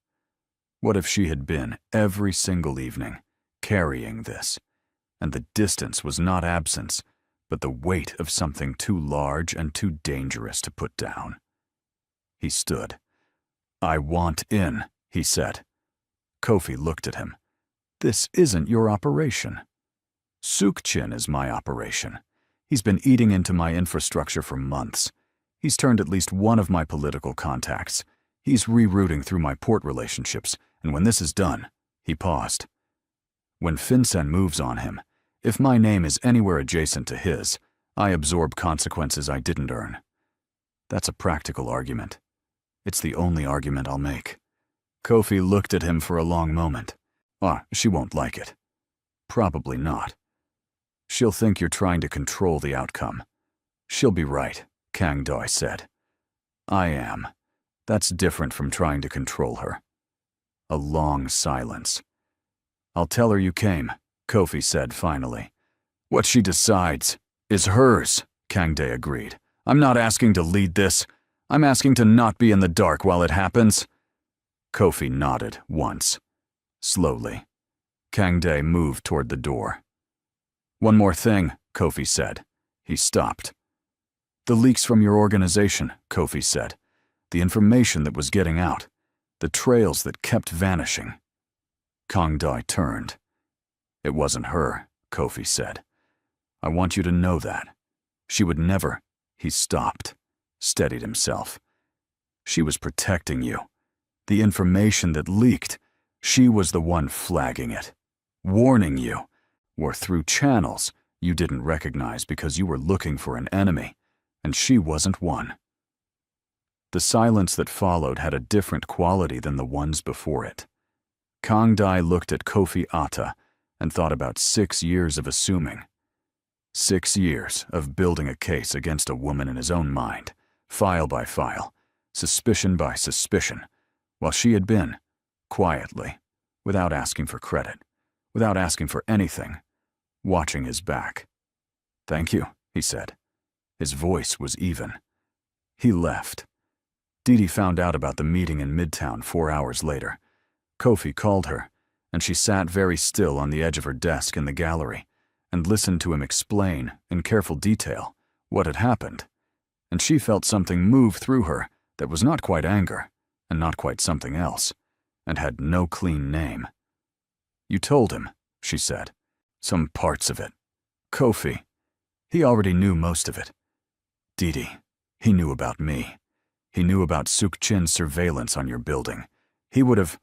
What if she had been, every single evening, carrying this, and the distance was not absence, but the weight of something too large and too dangerous to put down? He stood. "I want in," he said. Kofi looked at him. "This isn't your operation." "Suk-Chin is my operation. He's been eating into my infrastructure for months. He's turned at least one of my political contacts. He's rerouting through my port relationships, and when this is done," he paused. "When FinCEN moves on him, if my name is anywhere adjacent to his, I absorb consequences I didn't earn. That's a practical argument. It's the only argument I'll make." Kofi looked at him for a long moment. She won't like it." "Probably not. She'll think you're trying to control the outcome." "She'll be right," Kang Dae said. "I am. That's different from trying to control her." A long silence. "I'll tell her you came," Kofi said finally. What she decides is hers, Kang Dae agreed. I'm not asking to lead this. I'm asking to not be in the dark while it happens. Kofi nodded once. Slowly. Kang Dae moved toward the door. One more thing, Kofi said. He stopped. The leaks from your organization, Kofi said. The information that was getting out. The trails that kept vanishing. Kang Dae turned. It wasn't her, Kofi said. I want you to know that. She would never. He stopped, steadied himself. She was protecting you. The information that leaked, she was the one flagging it, warning you, or through channels you didn't recognize because you were looking for an enemy, and she wasn't one. The silence that followed had a different quality than the ones before it. Kang Dae looked at Kofi Atta and thought about 6 years of assuming. 6 years of building a case against a woman in his own mind, file by file, suspicion by suspicion, while she had been, quietly, without asking for credit, without asking for anything, watching his back. Thank you, he said. His voice was even. He left. Didi found out about the meeting in Midtown 4 hours later. Kofi called her, and she sat very still on the edge of her desk in the gallery and listened to him explain, in careful detail, what had happened. And she felt something move through her that was not quite anger, and not quite something else, and had no clean name. You told him, she said. Some parts of it. Kofi. He already knew most of it. Didi. He knew about me. He knew about Suk-Chin's surveillance on your building. He would have...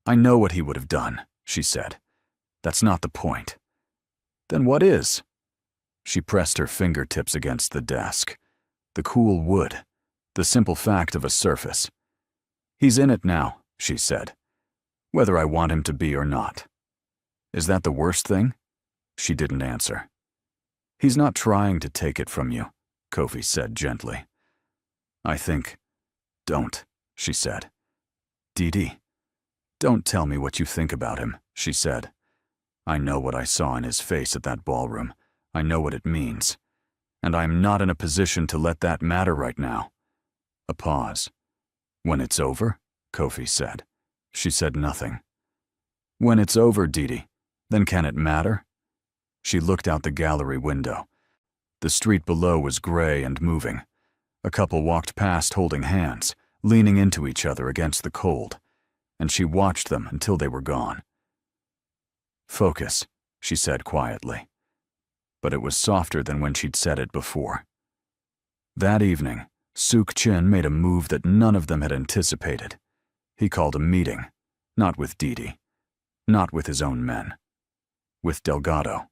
I know what he would have done, she said. That's not the point. Then what is? She pressed her fingertips against the desk. The cool wood. The simple fact of a surface. He's in it now, she said. Whether I want him to be or not. Is that the worst thing? She didn't answer. He's not trying to take it from you, Kofi said gently. I think... Don't, she said. Didi. Don't tell me what you think about him, she said. I know what I saw in his face at that ballroom. I know what it means. And I'm not in a position to let that matter right now. A pause. When it's over, Kofi said. She said nothing. When it's over, Didi, then can it matter? She looked out the gallery window. The street below was gray and moving. A couple walked past holding hands, leaning into each other against the cold, and she watched them until they were gone. Focus, she said quietly. But it was softer than when she'd said it before. That evening, Suk-Chin made a move that none of them had anticipated. He called a meeting, not with Didi, not with his own men, with Delgado.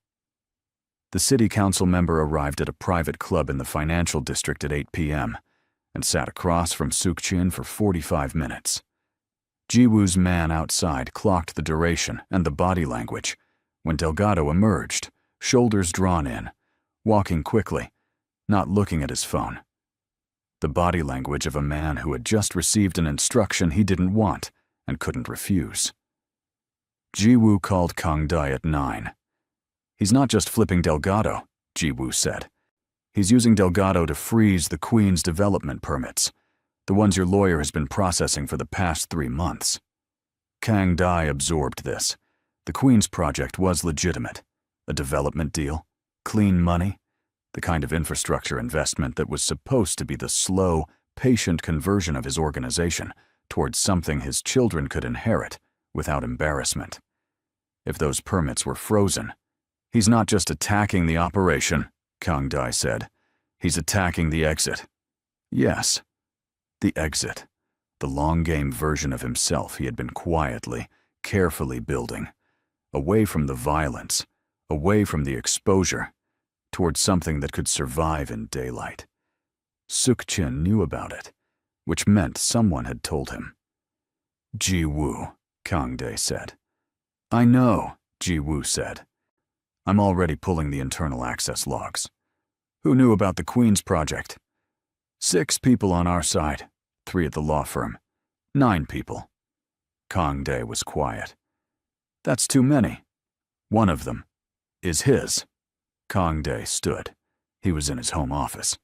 The city council member arrived at a private club in the financial district at 8 p.m. and sat across from Suk-Chin for 45 minutes. Jiwoo's man outside clocked the duration and the body language when Delgado emerged, shoulders drawn in, walking quickly, not looking at his phone. The body language of a man who had just received an instruction he didn't want and couldn't refuse. Jiwoo called Kang Dae at 9. He's not just flipping Delgado, Jiwoo said. He's using Delgado to freeze the Queen's development permits, the ones your lawyer has been processing for the past 3 months. Kang Dae absorbed this. The Queen's project was legitimate. A development deal, clean money, the kind of infrastructure investment that was supposed to be the slow, patient conversion of his organization towards something his children could inherit without embarrassment. If those permits were frozen, he's not just attacking the operation, Kang Dae said. He's attacking the exit. Yes, the exit. The long-game version of himself he had been quietly, carefully building. Away from the violence, away from the exposure, towards something that could survive in daylight. Suk-Chin knew about it, which meant someone had told him. Jiwoo, Kang Dae said. I know, Jiwoo said. I'm already pulling the internal access logs. Who knew about the Queen's project? 6 people on our side, 3 at the law firm. 9 people. Kang Dae was quiet. That's too many. One of them, is his. Kang Dae stood. He was in his home office.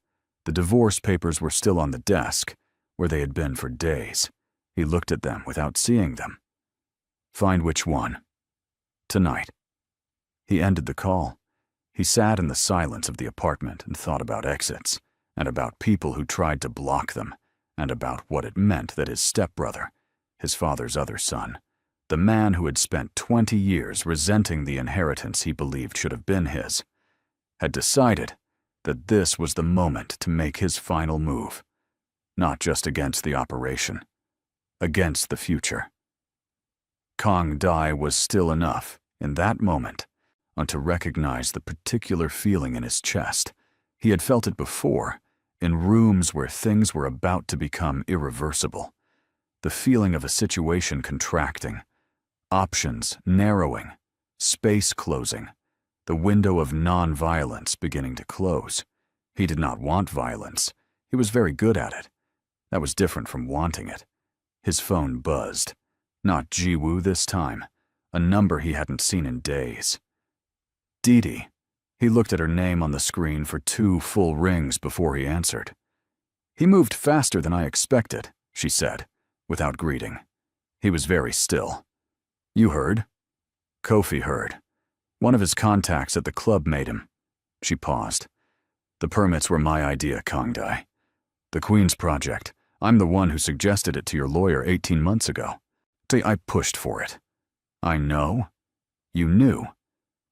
The divorce papers were still on the desk, where they had been for days. He looked at them without seeing them. Find which one. Tonight. He ended the call. He sat in the silence of the apartment and thought about exits, and about people who tried to block them, and about what it meant that his stepbrother, his father's other son, the man who had spent 20 years resenting the inheritance he believed should have been his, had decided that this was the moment to make his final move, not just against the operation, against the future. Kang Dae was still enough, in that moment, to recognize the particular feeling in his chest. He had felt it before, in rooms where things were about to become irreversible. The feeling of a situation contracting, options narrowing, space closing, the window of non-violence beginning to close. He did not want violence. He was very good at it. That was different from wanting it. His phone buzzed. Not Jiwoo this time. A number he hadn't seen in days. Didi. He looked at her name on the screen for 2 full rings before he answered. He moved faster than I expected, she said, without greeting. He was very still. You heard? Kofi heard. One of his contacts at the club made him. She paused. The permits were my idea, Kang Dae. The Queen's project. I'm the one who suggested it to your lawyer 18 months ago. I pushed for it. I know. You knew.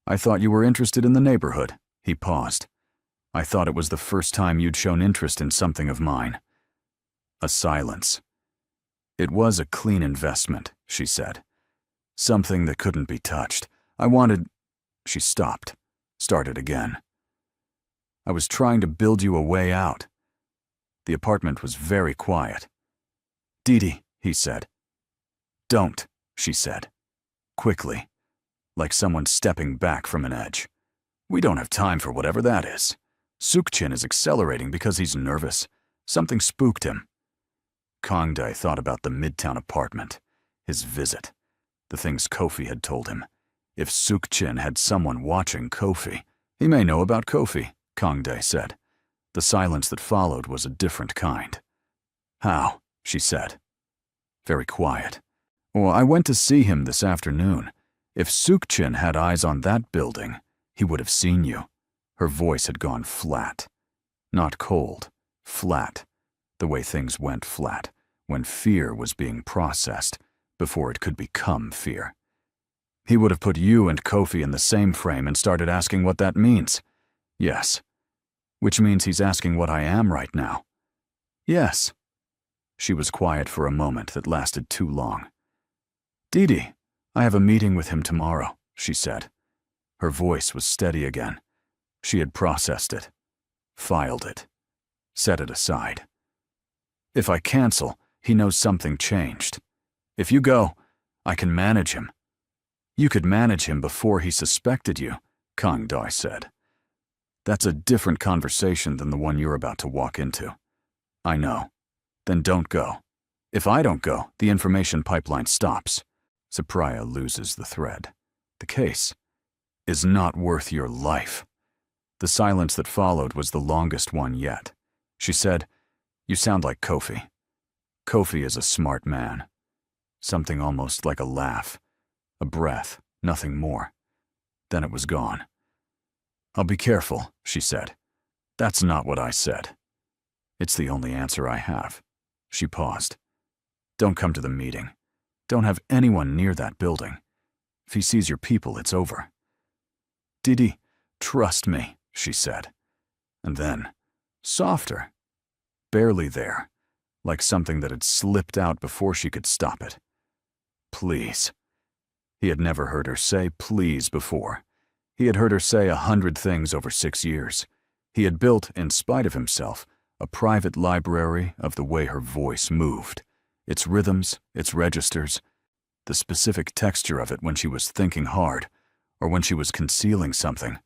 I thought you were interested in the neighborhood. He paused. I thought it was the first time you'd shown interest in something of mine. A silence. It was a clean investment, she said. Something that couldn't be touched. I wanted... She stopped, started again. I was trying to build you a way out. The apartment was very quiet. Didi, he said. Don't, she said. Quickly, like someone stepping back from an edge. We don't have time for whatever that is. Sukchin is accelerating because he's nervous. Something spooked him. Kang Dae thought about the Midtown apartment, his visit, the things Kofi had told him. If Sukchin had someone watching Kofi, he may know about Kofi, Kang Dae said. The silence that followed was a different kind. How? She said. Very quiet. Well, I went to see him this afternoon. If Sukchin had eyes on that building, he would have seen you. Her voice had gone flat. Not cold, flat. The way things went flat, when fear was being processed, before it could become fear. He would have put you and Kofi in the same frame and started asking what that means. Yes. Which means he's asking what I am right now. Yes. She was quiet for a moment that lasted too long. Didi, I have a meeting with him tomorrow, she said. Her voice was steady again. She had processed it, filed it, set it aside. If I cancel, he knows something changed. If you go, I can manage him. You could manage him before he suspected you, Kang Dae said. That's a different conversation than the one you're about to walk into. I know. Then don't go. If I don't go, the information pipeline stops. Supriya loses the thread. The case is not worth your life. The silence that followed was the longest one yet. She said, You sound like Kofi. Kofi is a smart man. Something almost like a laugh. A breath, nothing more. Then it was gone. I'll be careful, she said. That's not what I said. It's the only answer I have. She paused. Don't come to the meeting. Don't have anyone near that building. If he sees your people, it's over. Didi, trust me, she said. And then, softer. Barely there, like something that had slipped out before she could stop it. Please. He had never heard her say please before. He had heard her say 100 things over 6 years. He had built, in spite of himself, a private library of the way her voice moved, its rhythms, its registers, the specific texture of it when she was thinking hard, or when she was concealing something,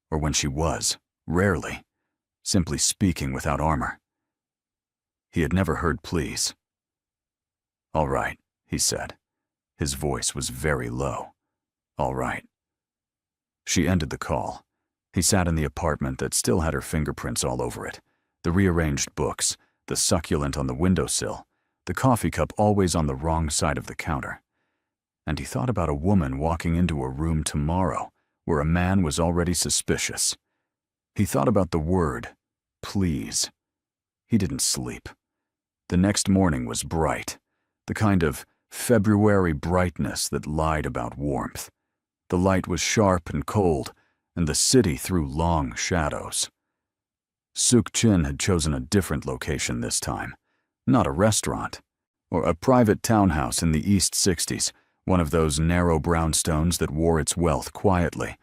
or when she was, rarely, simply speaking without armor. He had never heard please. All right, he said. His voice was very low. All right. She ended the call. He sat in the apartment that still had her fingerprints all over it, the rearranged books, the succulent on the windowsill, the coffee cup always on the wrong side of the counter. And he thought about a woman walking into a room tomorrow where a man was already suspicious. He thought about the word, please. He didn't sleep. The next morning was bright, the kind of February brightness that lied about warmth. The light was sharp and cold, and the city threw long shadows. Suk-Chin had chosen a different location this time. Not a restaurant, or a private townhouse in the East 60s, one of those narrow brownstones that wore its wealth quietly.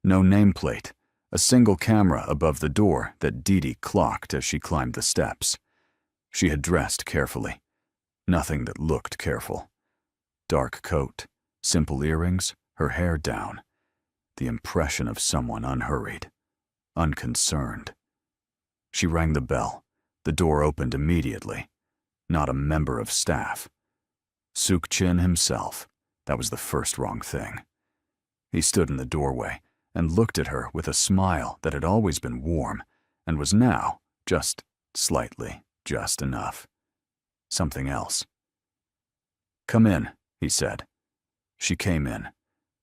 No nameplate, a single camera above the door that Dee clocked as she climbed the steps. She had dressed carefully. Nothing that looked careful. Dark coat, simple earrings, her hair down. The impression of someone unhurried, unconcerned. She rang the bell. The door opened immediately. Not a member of staff. Suk-Chin himself. That was the first wrong thing. He stood in the doorway and looked at her with a smile that had always been warm and was now just slightly, just enough. Something else. "Come in," he said. She came in.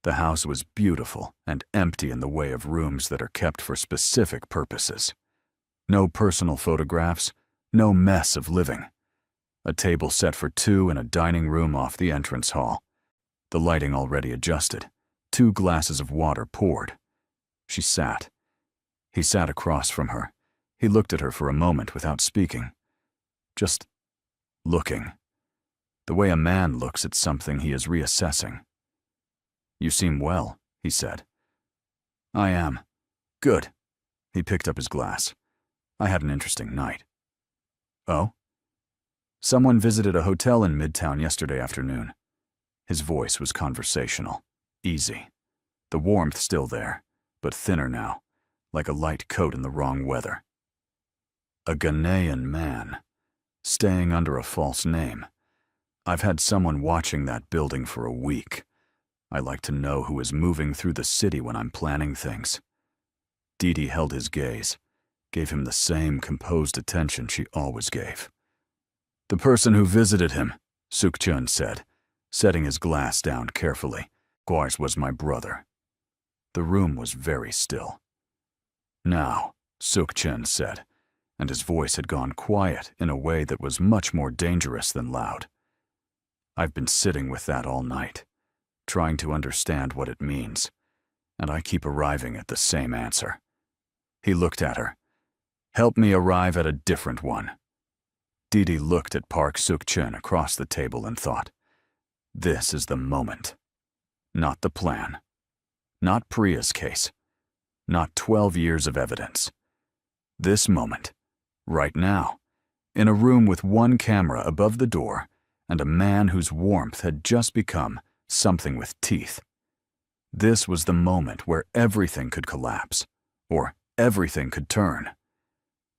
The house was beautiful and empty in the way of rooms that are kept for specific purposes. No personal photographs, no mess of living. A table set for two in a dining room off the entrance hall. The lighting already adjusted. 2 glasses of water poured. She sat. He sat across from her. He looked at her for a moment without speaking. Just looking. The way a man looks at something he is reassessing. "You seem well," he said. "I am. Good." He picked up his glass. "I had an interesting night." "Oh?" "Someone visited a hotel in Midtown yesterday afternoon." His voice was conversational, easy. The warmth still there, but thinner now, like a light coat in the wrong weather. A Ghanaian man, staying under a false name. I've had someone watching that building for a week. I like to know who is moving through the city when I'm planning things. Dee held his gaze, gave him the same composed attention she always gave. "The person who visited him," Suk-Chun said, setting his glass down carefully, "was my brother." The room was very still. "Now," Suk-Chun said, and his voice had gone quiet in a way that was much more dangerous than loud. "I've been sitting with that all night, trying to understand what it means, and I keep arriving at the same answer." He looked at her. "Help me arrive at a different one." Dee looked at Park Suk-Chin across the table and thought, this is the moment. Not the plan. Not Priya's case. Not 12 years of evidence. This moment, right now, in a room with one camera above the door and a man whose warmth had just become something with teeth. This was the moment where everything could collapse, or everything could turn.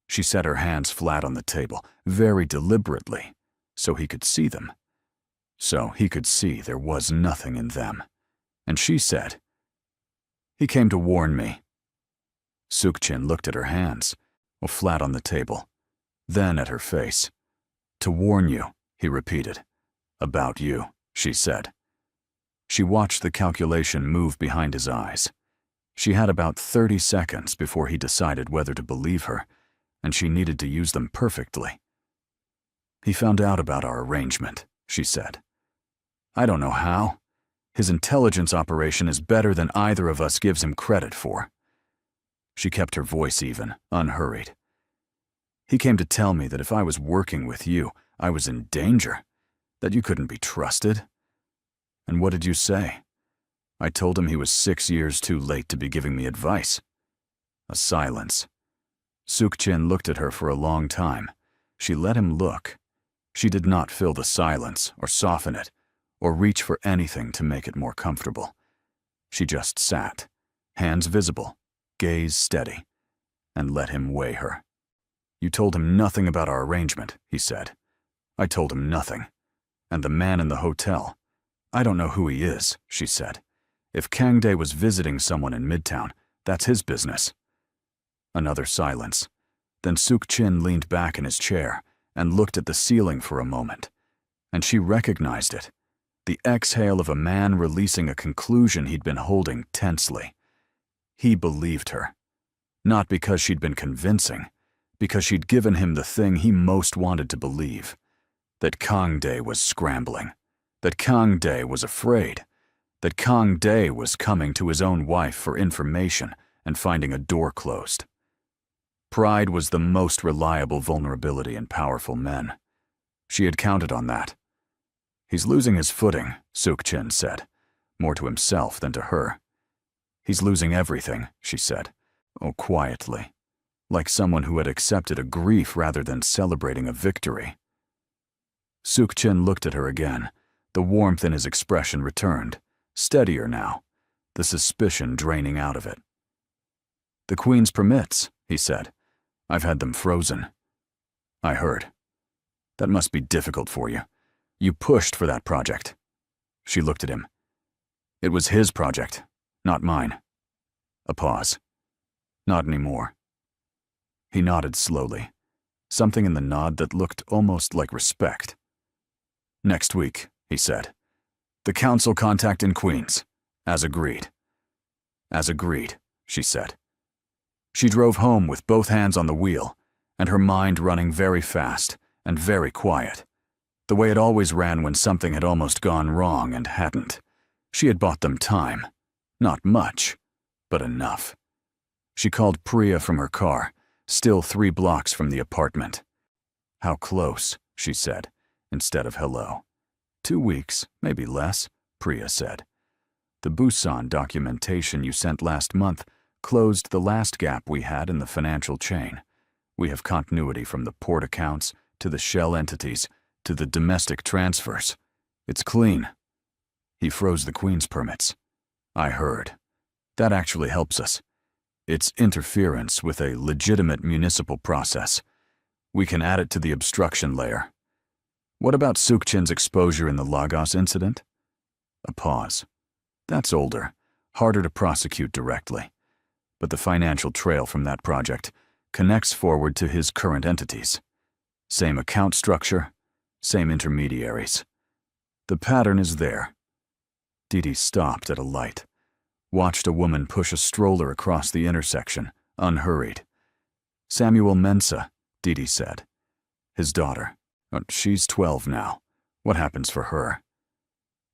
She set her hands flat on the table, very deliberately, so he could see them. So he could see there was nothing in them. And she said, "He came to warn me." Suk-Chin looked at her hands, flat on the table, then at her face. "To warn you," he repeated. "About you," she said. She watched the calculation move behind his eyes. She had about 30 seconds before he decided whether to believe her, and she needed to use them perfectly. "He found out about our arrangement," she said. "I don't know how. His intelligence operation is better than either of us gives him credit for." She kept her voice even, unhurried. "He came to tell me that if I was working with you, I was in danger, that you couldn't be trusted." "And what did you say?" "I told him he was 6 years too late to be giving me advice." A silence. Suk-Chin looked at her for a long time. She let him look. She did not fill the silence or soften it, or reach for anything to make it more comfortable. She just sat, hands visible, gaze steady, and let him weigh her. "You told him nothing about our arrangement," he said. "I told him nothing. And the man in the hotel, I don't know who he is," she said. If Kang Dae was visiting someone in Midtown, that's his business. Another silence. Then Suk Chin leaned back in his chair and looked at the ceiling for a moment. And she recognized it. The exhale of a man releasing a conclusion he'd been holding tensely. He believed her. Not because she'd been convincing, because she'd given him the thing he most wanted to believe. That Kang Dae was scrambling. That Kang Dae was afraid. That Kang Dae was coming to his own wife for information and finding a door closed. Pride was the most reliable vulnerability in powerful men. She had counted on that. He's losing his footing, Suk Chin said, more to himself than to her. He's losing everything, she said, quietly, like someone who had accepted a grief rather than celebrating a victory. Suk Chin looked at her again. The warmth in his expression returned, steadier now, the suspicion draining out of it. "The Queen's permits," he said. "I've had them frozen." "I heard. That must be difficult for you. You pushed for that project." She looked at him. "It was his project, not mine." A pause. "Not anymore." He nodded slowly, something in the nod that looked almost like respect. "Next week," he said. "The council contact in Queens, as agreed." "As agreed," she said. She drove home with both hands on the wheel, and her mind running very fast and very quiet, the way it always ran when something had almost gone wrong and hadn't. She had bought them time. Not much, but enough. She called Priya from her car, still 3 blocks from the apartment. "How close?" she said, instead of hello. 2 weeks, maybe less," Priya said. "The Busan documentation you sent last month closed the last gap we had in the financial chain. We have continuity from the port accounts to the shell entities to the domestic transfers. It's clean." He froze the Queen's permits. "I heard. That actually helps us. It's interference with a legitimate municipal process. We can add it to the obstruction layer." "What about Suk Chin's exposure in the Lagos incident?" A pause. "That's older, harder to prosecute directly. But the financial trail from that project connects forward to his current entities. Same account structure, same intermediaries. The pattern is there." Didi stopped at a light, watched a woman push a stroller across the intersection, unhurried. "Samuel Mensah," Didi said. "His daughter. She's 12 now. What happens for her?"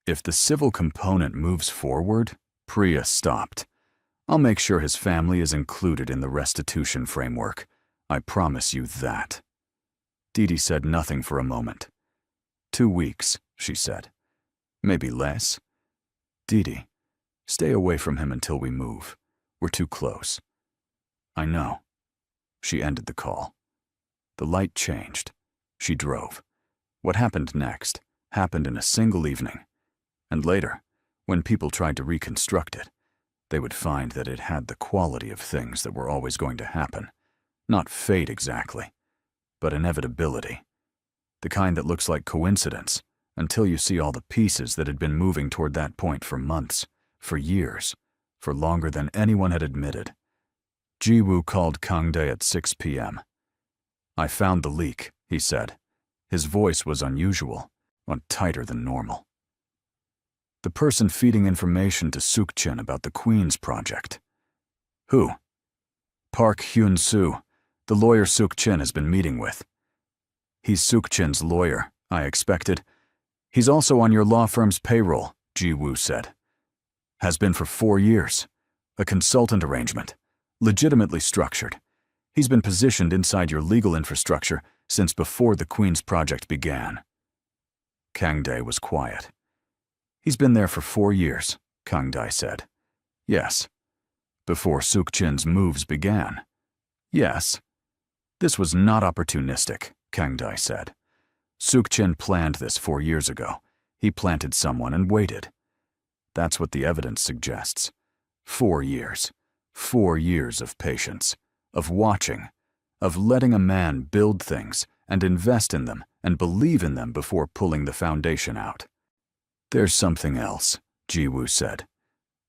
If the civil component moves forward, Priya stopped. "I'll make sure his family is included in the restitution framework. I promise you that." Didi said nothing for a moment. 2 weeks, she said. "Maybe less." "Didi, stay away from him until we move. We're too close." "I know." She ended the call. The light changed. She drove. What happened next happened in a single evening. And later, when people tried to reconstruct it, they would find that it had the quality of things that were always going to happen. Not fate exactly, but inevitability. The kind that looks like coincidence until you see all the pieces that had been moving toward that point for months, for years, for longer than anyone had admitted. Jiwoo called Kang Dae at 6 p.m. "I found the leak," he said. His voice was unusual, tighter than normal. "The person feeding information to Suk Chin about the Queen's project." "Who?" "Park Hyun-soo, the lawyer Suk Chin has been meeting with." "He's Suk Chin's lawyer," I expected. "He's also on your law firm's payroll," Jiwoo said. "Has been for 4 years. A consultant arrangement. Legitimately structured. He's been positioned inside your legal infrastructure since before the Queen's project began." Kang Dae was quiet. "He's been there for 4 years, Kang Dae said. "Yes." "Before Suk Chin's moves began." "Yes." "This was not opportunistic," Kang Dae said. "Suk Chin planned this 4 years ago. He planted someone and waited. That's what the evidence suggests. 4 years. 4 years of patience, of watching, of letting a man build things and invest in them and believe in them before pulling the foundation out." "There's something else," Jiwoo said.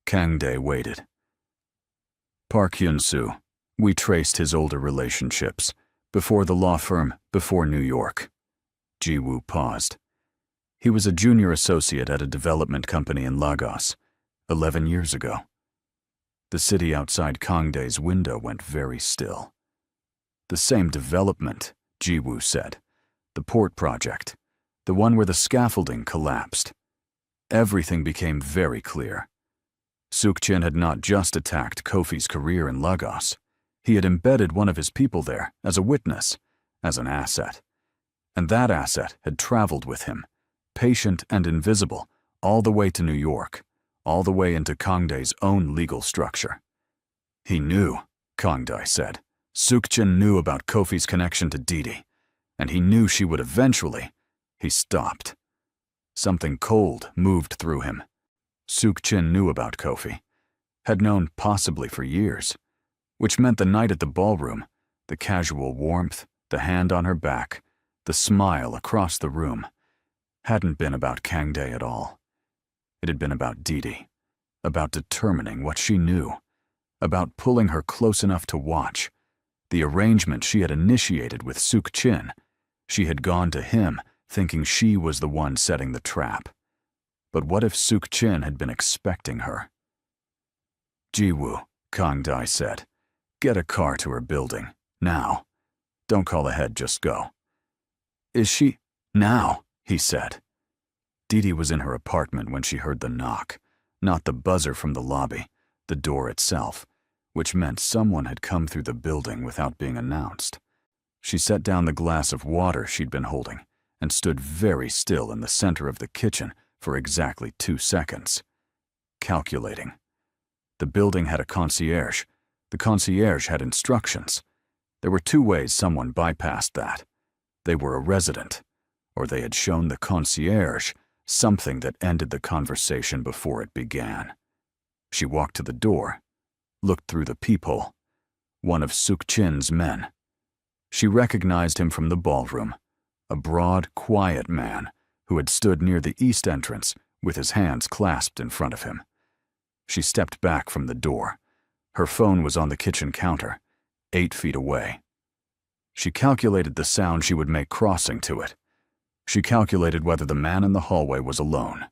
Kang Dae waited. Park Hyun-soo. We traced his older relationships. Before the law firm, before New York. Ji-woo paused. He was a junior associate at a development company in Lagos, 11 years ago. The city outside Kang Dae's window went very still. The same development, Ji-woo said. The port project. The one where the scaffolding collapsed. Everything became very clear. Suk-jin had not just attacked Kofi's career in Lagos. He had embedded one of his people there as a witness, as an asset. And that asset had traveled with him, patient and invisible, all the way to New York, all the way into Kang Dae's own legal structure. He knew, Kang Dae said. Suk-jin knew about Kofi's connection to Didi, and he knew she would eventually. He stopped. Something cold moved through him. Suk-jin knew about Kofi, had known possibly for years, which meant the night at the ballroom, the casual warmth, the hand on her back, the smile across the room, hadn't been about Kang Dae at all. It had been about Didi, about determining what she knew, about pulling her close enough to watch. The arrangement she had initiated with Suk-jin, she had gone to him thinking she was the one setting the trap. But what if Suk-jin had been expecting her? Ji-woo, Kang Dae said. Get a car to her building, now. Don't call ahead, just go. Is she? Now, he said. Didi was in her apartment when she heard the knock, not the buzzer from the lobby, the door itself, which meant someone had come through the building without being announced. She set down the glass of water she'd been holding and stood very still in the center of the kitchen for exactly 2 seconds, calculating. The building had a concierge. The concierge had instructions. There were 2 ways someone bypassed that. They were a resident, or they had shown the concierge something that ended the conversation before it began. She walked to the door, looked through the peephole. One of Suk-jin's men. She recognized him from the ballroom, a broad, quiet man who had stood near the east entrance with his hands clasped in front of him. She stepped back from the door. Her phone was on the kitchen counter, 8 feet away. She calculated the sound she would make crossing to it. She calculated whether the man in the hallway was alone.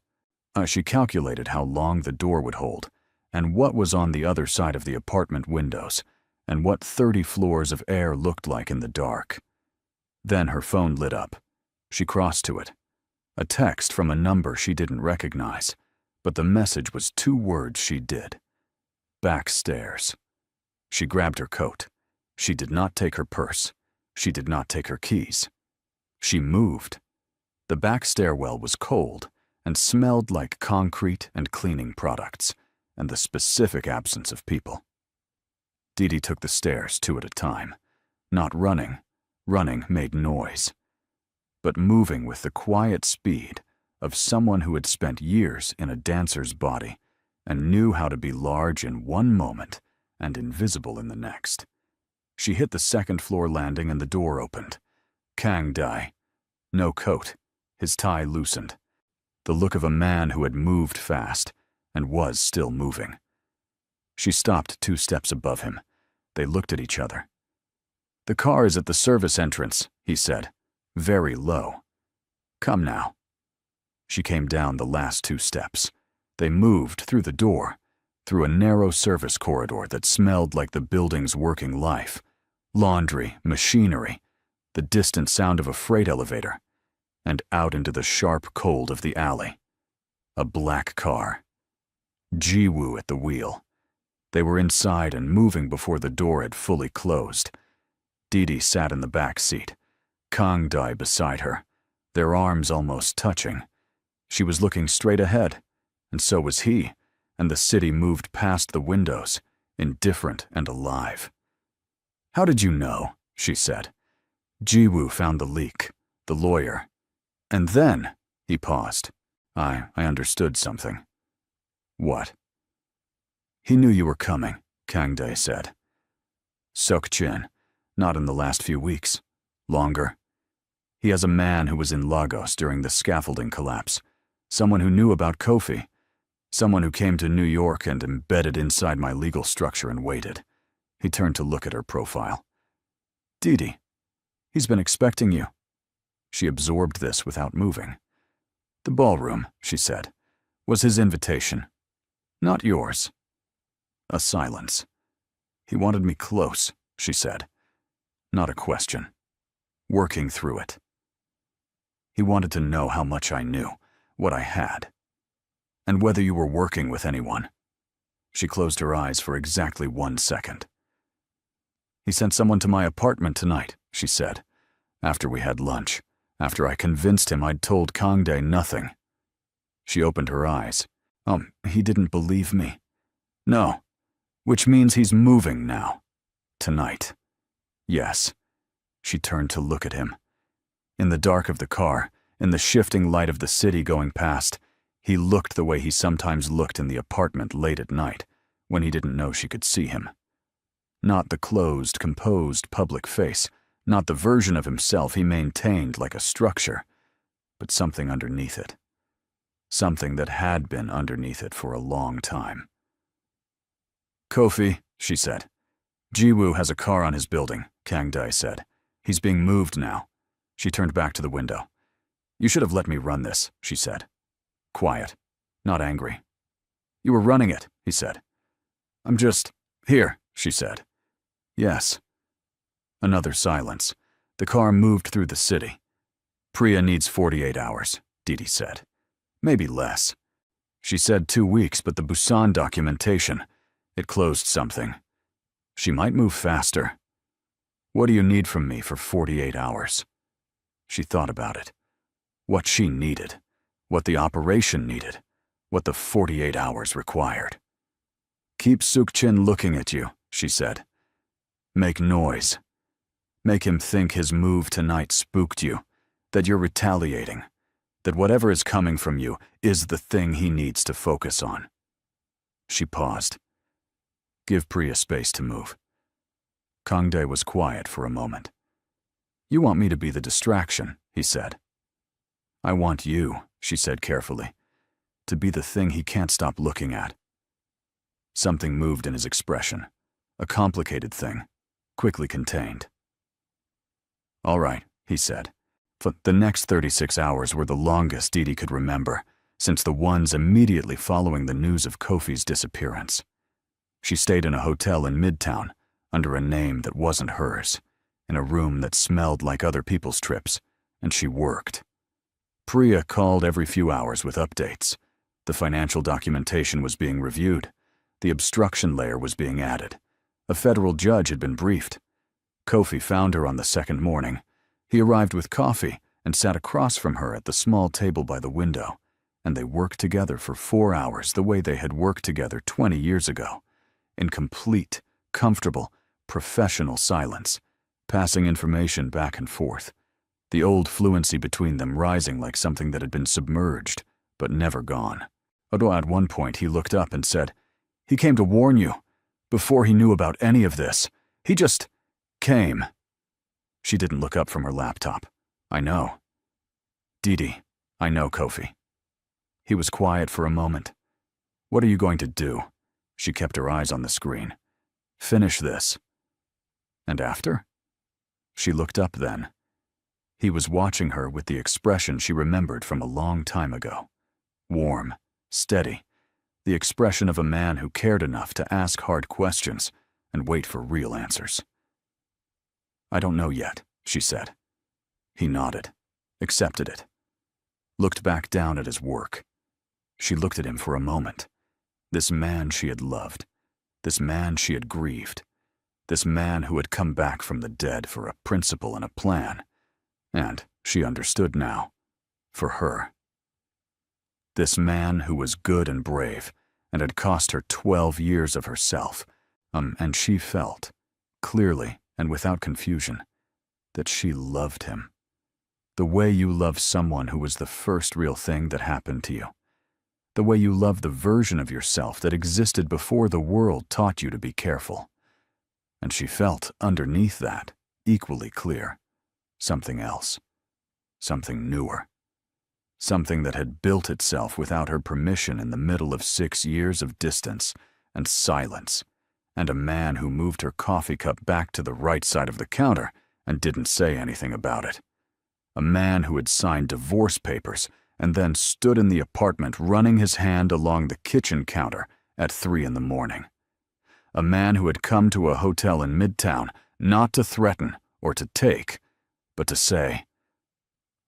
She calculated how long the door would hold, and what was on the other side of the apartment windows, and what 30 floors of air looked like in the dark. Then her phone lit up. She crossed to it. A text from a number she didn't recognize, but the message was 2 words she did. Backstairs. She grabbed her coat. She did not take her purse. She did not take her keys. She moved. The back stairwell was cold and smelled like concrete and cleaning products, and the specific absence of people. Didi took the stairs 2 at a time, not running. Running made noise, but moving with the quiet speed of someone who had spent years in a dancer's body and knew how to be large in one moment and invisible in the next. She hit the 2nd floor landing and the door opened. Kang Dae. No coat, his tie loosened. The look of a man who had moved fast and was still moving. She stopped 2 steps above him. They looked at each other. The car is at the service entrance, he said, very low. Come now. She came down the last 2 steps. They moved through the door, through a narrow service corridor that smelled like the building's working life. Laundry, machinery, the distant sound of a freight elevator, and out into the sharp cold of the alley. A black car. Ji-woo at the wheel. They were inside and moving before the door had fully closed. Didi sat in the back seat, Kang Dae beside her, their arms almost touching. She was looking straight ahead, and so was he, and the city moved past the windows, indifferent and alive. How did you know? She said. Ji-woo found the leak, the lawyer. And then, he paused. I understood something. What? He knew you were coming, Kang Dae said. Suk-jin, not in the last few weeks. Longer. He has a man who was in Lagos during the scaffolding collapse, someone who knew about Kofi. Someone who came to New York and embedded inside my legal structure and waited. He turned to look at her profile. Didi, he's been expecting you. She absorbed this without moving. The ballroom, she said, was his invitation, not yours. A silence. He wanted me close, she said. Not a question. Working through it. He wanted to know how much I knew, what I had, and whether you were working with anyone. She closed her eyes for exactly 1 second. He sent someone to my apartment tonight, she said, after we had lunch, after I convinced him I'd told Kangdae nothing. She opened her eyes. He didn't believe me. No, which means he's moving now. Tonight. Yes. She turned to look at him. In the dark of the car, in the shifting light of the city going past, he looked the way he sometimes looked in the apartment late at night, when he didn't know she could see him. Not the closed, composed public face, not the version of himself he maintained like a structure, but something underneath it. Something that had been underneath it for a long time. Kofi, she said. Jiwoo has a car on his building, Kangdae said. He's being moved now. She turned back to the window. You should have let me run this, she said. Quiet, not angry. You were running it, he said. I'm just here, she said. Yes. Another silence. The car moved through the city. Priya needs 48 hours, Didi said. Maybe less. She said 2 weeks, but the Busan documentation, it closed something. She might move faster. What do you need from me for 48 hours? She thought about it. What she needed. What the operation needed. What the 48 hours required. Keep Sukchin looking at you, she said. Make noise. Make him think his move tonight spooked you, that you're retaliating, that whatever is coming from you is the thing he needs to focus on. She paused. Give Priya space to move. Kangdae was quiet for a moment. You want me to be the distraction, he said. I want you, she said carefully, to be the thing he can't stop looking at. Something moved in his expression, a complicated thing, quickly contained. All right, he said. But the next 36 hours were the longest Didi could remember, since the ones immediately following the news of Kofi's disappearance. She stayed in a hotel in Midtown, under a name that wasn't hers, in a room that smelled like other people's trips, and she worked. Priya called every few hours with updates. The financial documentation was being reviewed. The obstruction layer was being added. A federal judge had been briefed. Kofi found her on the second morning. He arrived with coffee and sat across from her at the small table by the window, and they worked together for 4 hours the way they had worked together 20 years ago, in complete, comfortable, professional silence, passing information back and forth, the old fluency between them rising like something that had been submerged, but never gone. Although at one point he looked up and said, "He came to warn you. Before he knew about any of this, he just came." She didn't look up from her laptop. I know. Didi, I know, Kofi. He was quiet for a moment. What are you going to do? She kept her eyes on the screen. Finish this. And after? She looked up then. He was watching her with the expression she remembered from a long time ago. Warm, steady, the expression of a man who cared enough to ask hard questions and wait for real answers. I don't know yet, she said. He nodded, accepted it, looked back down at his work. She looked at him for a moment. This man she had loved, this man she had grieved, this man who had come back from the dead for a principle and a plan, and, she understood now, for her. This man who was good and brave, and had cost her 12 years of herself, and she felt, clearly and without confusion, that she loved him. The way you love someone who was the first real thing that happened to you. The way you love the version of yourself that existed before the world taught you to be careful. And she felt, underneath that, equally clear, something else, something newer, something that had built itself without her permission in the middle of 6 years of distance and silence, and a man who moved her coffee cup back to the right side of the counter and didn't say anything about it. A man who had signed divorce papers and then stood in the apartment running his hand along the kitchen counter at 3 in the morning. A man who had come to a hotel in Midtown not to threaten or to take, but to say,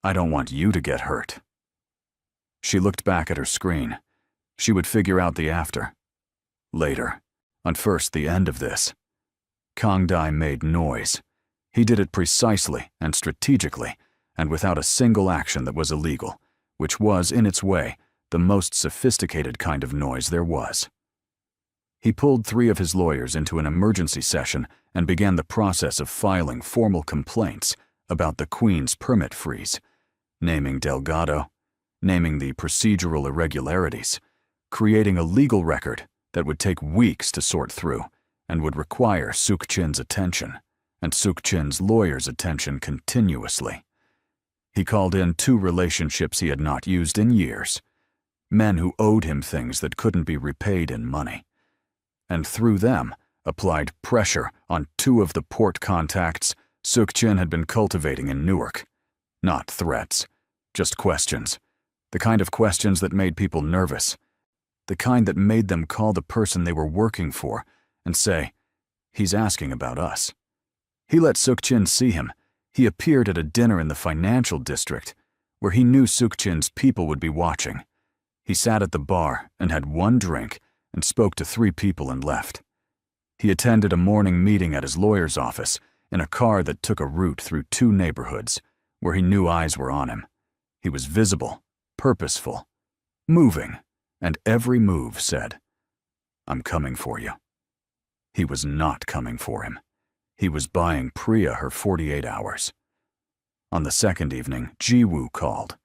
"I don't want you to get hurt." She looked back at her screen. She would figure out the after. Later. On first the end of this. Kang Dai made noise. He did it precisely and strategically, and without a single action that was illegal, which was, in its way, the most sophisticated kind of noise there was. He pulled 3 of his lawyers into an emergency session and began the process of filing formal complaints about the Queen's permit freeze, naming Delgado, naming the procedural irregularities, creating a legal record that would take weeks to sort through and would require Suk-chin's attention and Suk-chin's lawyer's attention continuously. He called in 2 relationships he had not used in years, men who owed him things that couldn't be repaid in money, and through them applied pressure on 2 of the port contacts Suk-chin had been cultivating in Newark. Not threats, just questions. The kind of questions that made people nervous. The kind that made them call the person they were working for and say, "He's asking about us." He let Suk-chin see him. He appeared at a dinner in the financial district, where he knew Suk-chin's people would be watching. He sat at the bar and had 1 drink and spoke to 3 people and left. He attended a morning meeting at his lawyer's office in a car that took a route through 2 neighborhoods, where he knew eyes were on him. He was visible, purposeful, moving, and every move said, "I'm coming for you." He was not coming for him. He was buying Priya her 48 hours. On the second evening, Ji-woo called.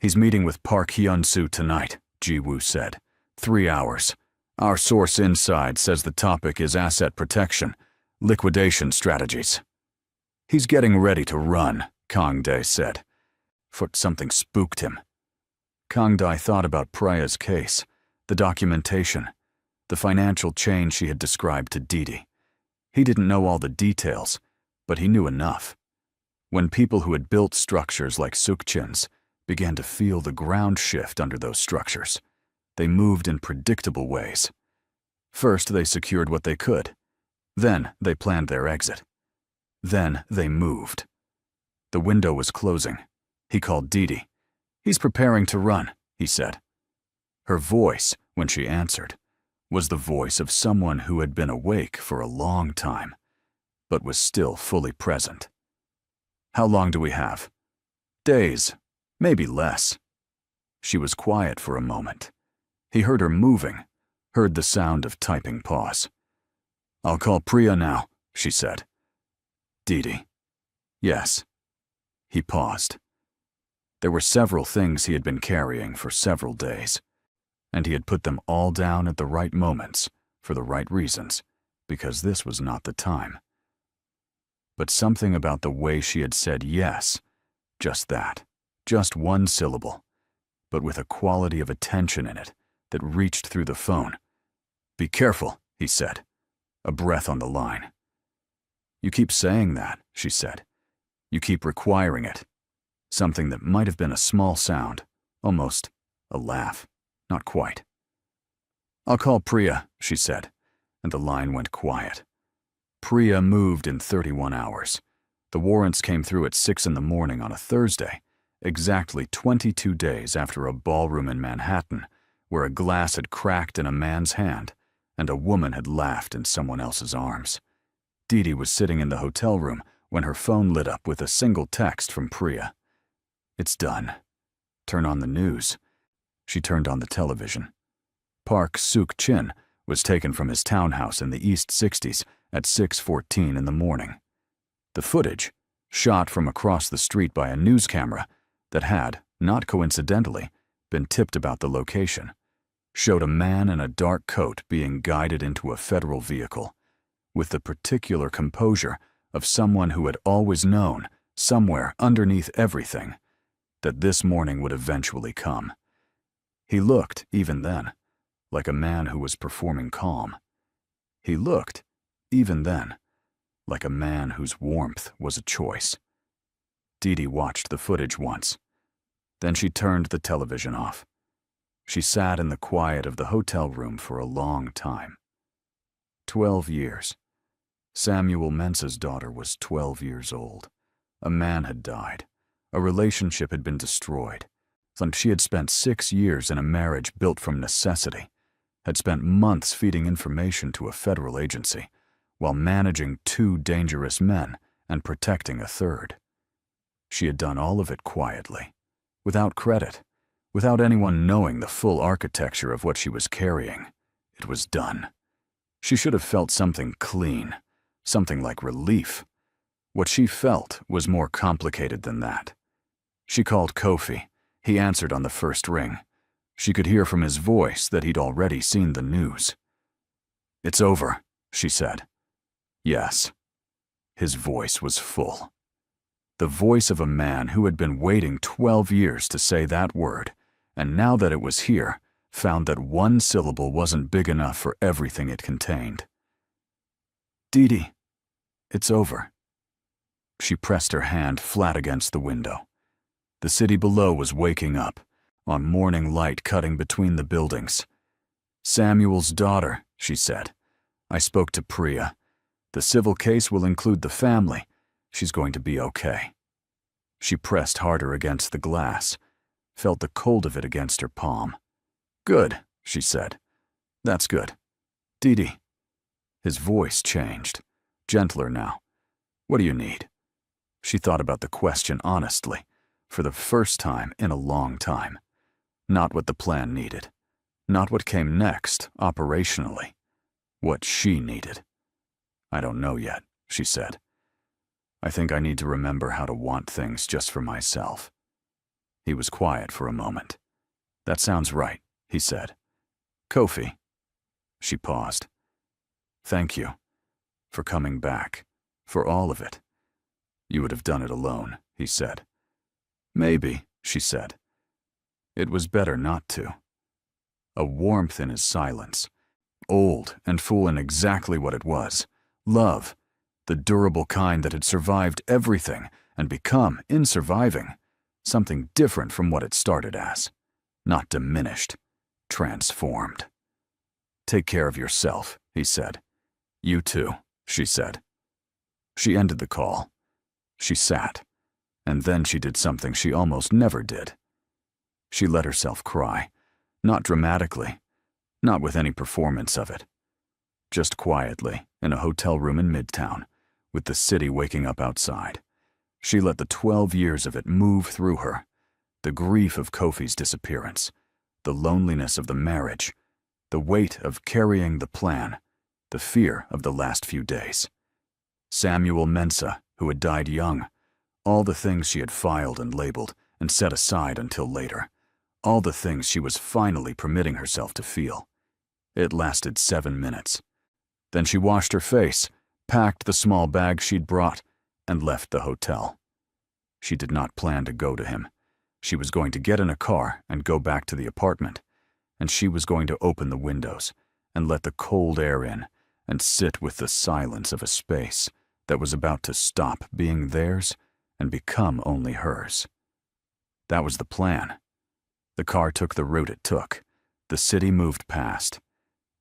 "He's meeting with Park Hyun-soo tonight," Ji-woo said. 3 hours. "Our source inside says the topic is asset protection, liquidation strategies." "He's getting ready to run," Kang Dae said. For something spooked him. Kang Dae thought about Priya's case, the documentation, the financial chain she had described to Didi. He didn't know all the details, but he knew enough. When people who had built structures like Suk-chin's began to feel the ground shift under those structures, they moved in predictable ways. First, they secured what they could. Then, they planned their exit. Then, they moved. The window was closing. He called Didi. "He's preparing to run," he said. Her voice, when she answered, was the voice of someone who had been awake for a long time, but was still fully present. "How long do we have?" "Days, maybe less." She was quiet for a moment. He heard her moving, heard the sound of typing pause. "I'll call Priya now," she said. "Didi." "Yes." He paused. There were several things he had been carrying for several days, and he had put them all down at the right moments, for the right reasons, because this was not the time. But something about the way she had said yes, just that, just 1 syllable, but with a quality of attention in it that reached through the phone. "Be careful," he said, a breath on the line. "You keep saying that," she said. "You keep requiring it." Something that might have been a small sound, almost a laugh, not quite. "I'll call Priya," she said, and the line went quiet. Priya moved in 31 hours. The warrants came through at 6 in the morning on a Thursday, exactly 22 days after a ballroom in Manhattan, where a glass had cracked in a man's hand and a woman had laughed in someone else's arms. Didi was sitting in the hotel room when her phone lit up with a single text from Priya. "It's done. Turn on the news." She turned on the television. Park Suk-chin was taken from his townhouse in the East 60s at 6:14 in the morning. The footage, shot from across the street by a news camera that had, not coincidentally, been tipped about the location, showed a man in a dark coat being guided into a federal vehicle, with the particular composure of someone who had always known, somewhere underneath everything, that this morning would eventually come. He looked, even then, like a man who was performing calm. He looked, even then, like a man whose warmth was a choice. Dee Dee watched the footage once. Then she turned the television off. She sat in the quiet of the hotel room for a long time. 12 years. Samuel Mensah's daughter was 12 years old. A man had died. A relationship had been destroyed. And she had spent 6 years in a marriage built from necessity, had spent months feeding information to a federal agency, while managing 2 dangerous men and protecting a third. She had done all of it quietly, without credit, without anyone knowing the full architecture of what she was carrying. It was done. She should have felt something clean, something like relief. What she felt was more complicated than that. She called Kofi. He answered on the first ring. She could hear from his voice that he'd already seen the news. "It's over," she said. "Yes." His voice was full. The voice of a man who had been waiting 12 years to say that word, and now that it was here, found that one syllable wasn't big enough for everything it contained. "Dee Dee, it's over." She pressed her hand flat against the window. The city below was waking up, on morning light cutting between the buildings. "Samuel's daughter," she said. "I spoke to Priya. The civil case will include the family. She's going to be okay." She pressed harder against the glass, felt the cold of it against her palm. "Good," she said. "That's good. Dee Dee." His voice changed, gentler now. "What do you need?" She thought about the question honestly, for the first time in a long time. Not what the plan needed. Not what came next, operationally. What she needed. "I don't know yet," she said. "I think I need to remember how to want things just for myself." He was quiet for a moment. "That sounds right," he said. "Kofi." She paused. "Thank you. For coming back. For all of it." "You would have done it alone," he said. "Maybe," she said. It was better not to. A warmth in his silence. Old and full in exactly what it was. Love. The durable kind that had survived everything and become, in surviving, something different from what it started as. Not diminished. Transformed. "Take care of yourself," he said. "You too," she said. She ended the call. She sat. And then she did something she almost never did. She let herself cry. Not dramatically. Not with any performance of it. Just quietly, in a hotel room in Midtown, with the city waking up outside. She let the 12 years of it move through her. The grief of Kofi's disappearance. The loneliness of the marriage. The weight of carrying the plan. The fear of the last few days. Samuel Mensah, who had died young. All the things she had filed and labeled and set aside until later. All the things she was finally permitting herself to feel. It lasted 7 minutes. Then she washed her face, packed the small bag she'd brought, and left the hotel. She did not plan to go to him. She was going to get in a car and go back to the apartment, and she was going to open the windows and let the cold air in and sit with the silence of a space that was about to stop being theirs and become only hers. That was the plan. The car took the route it took. The city moved past.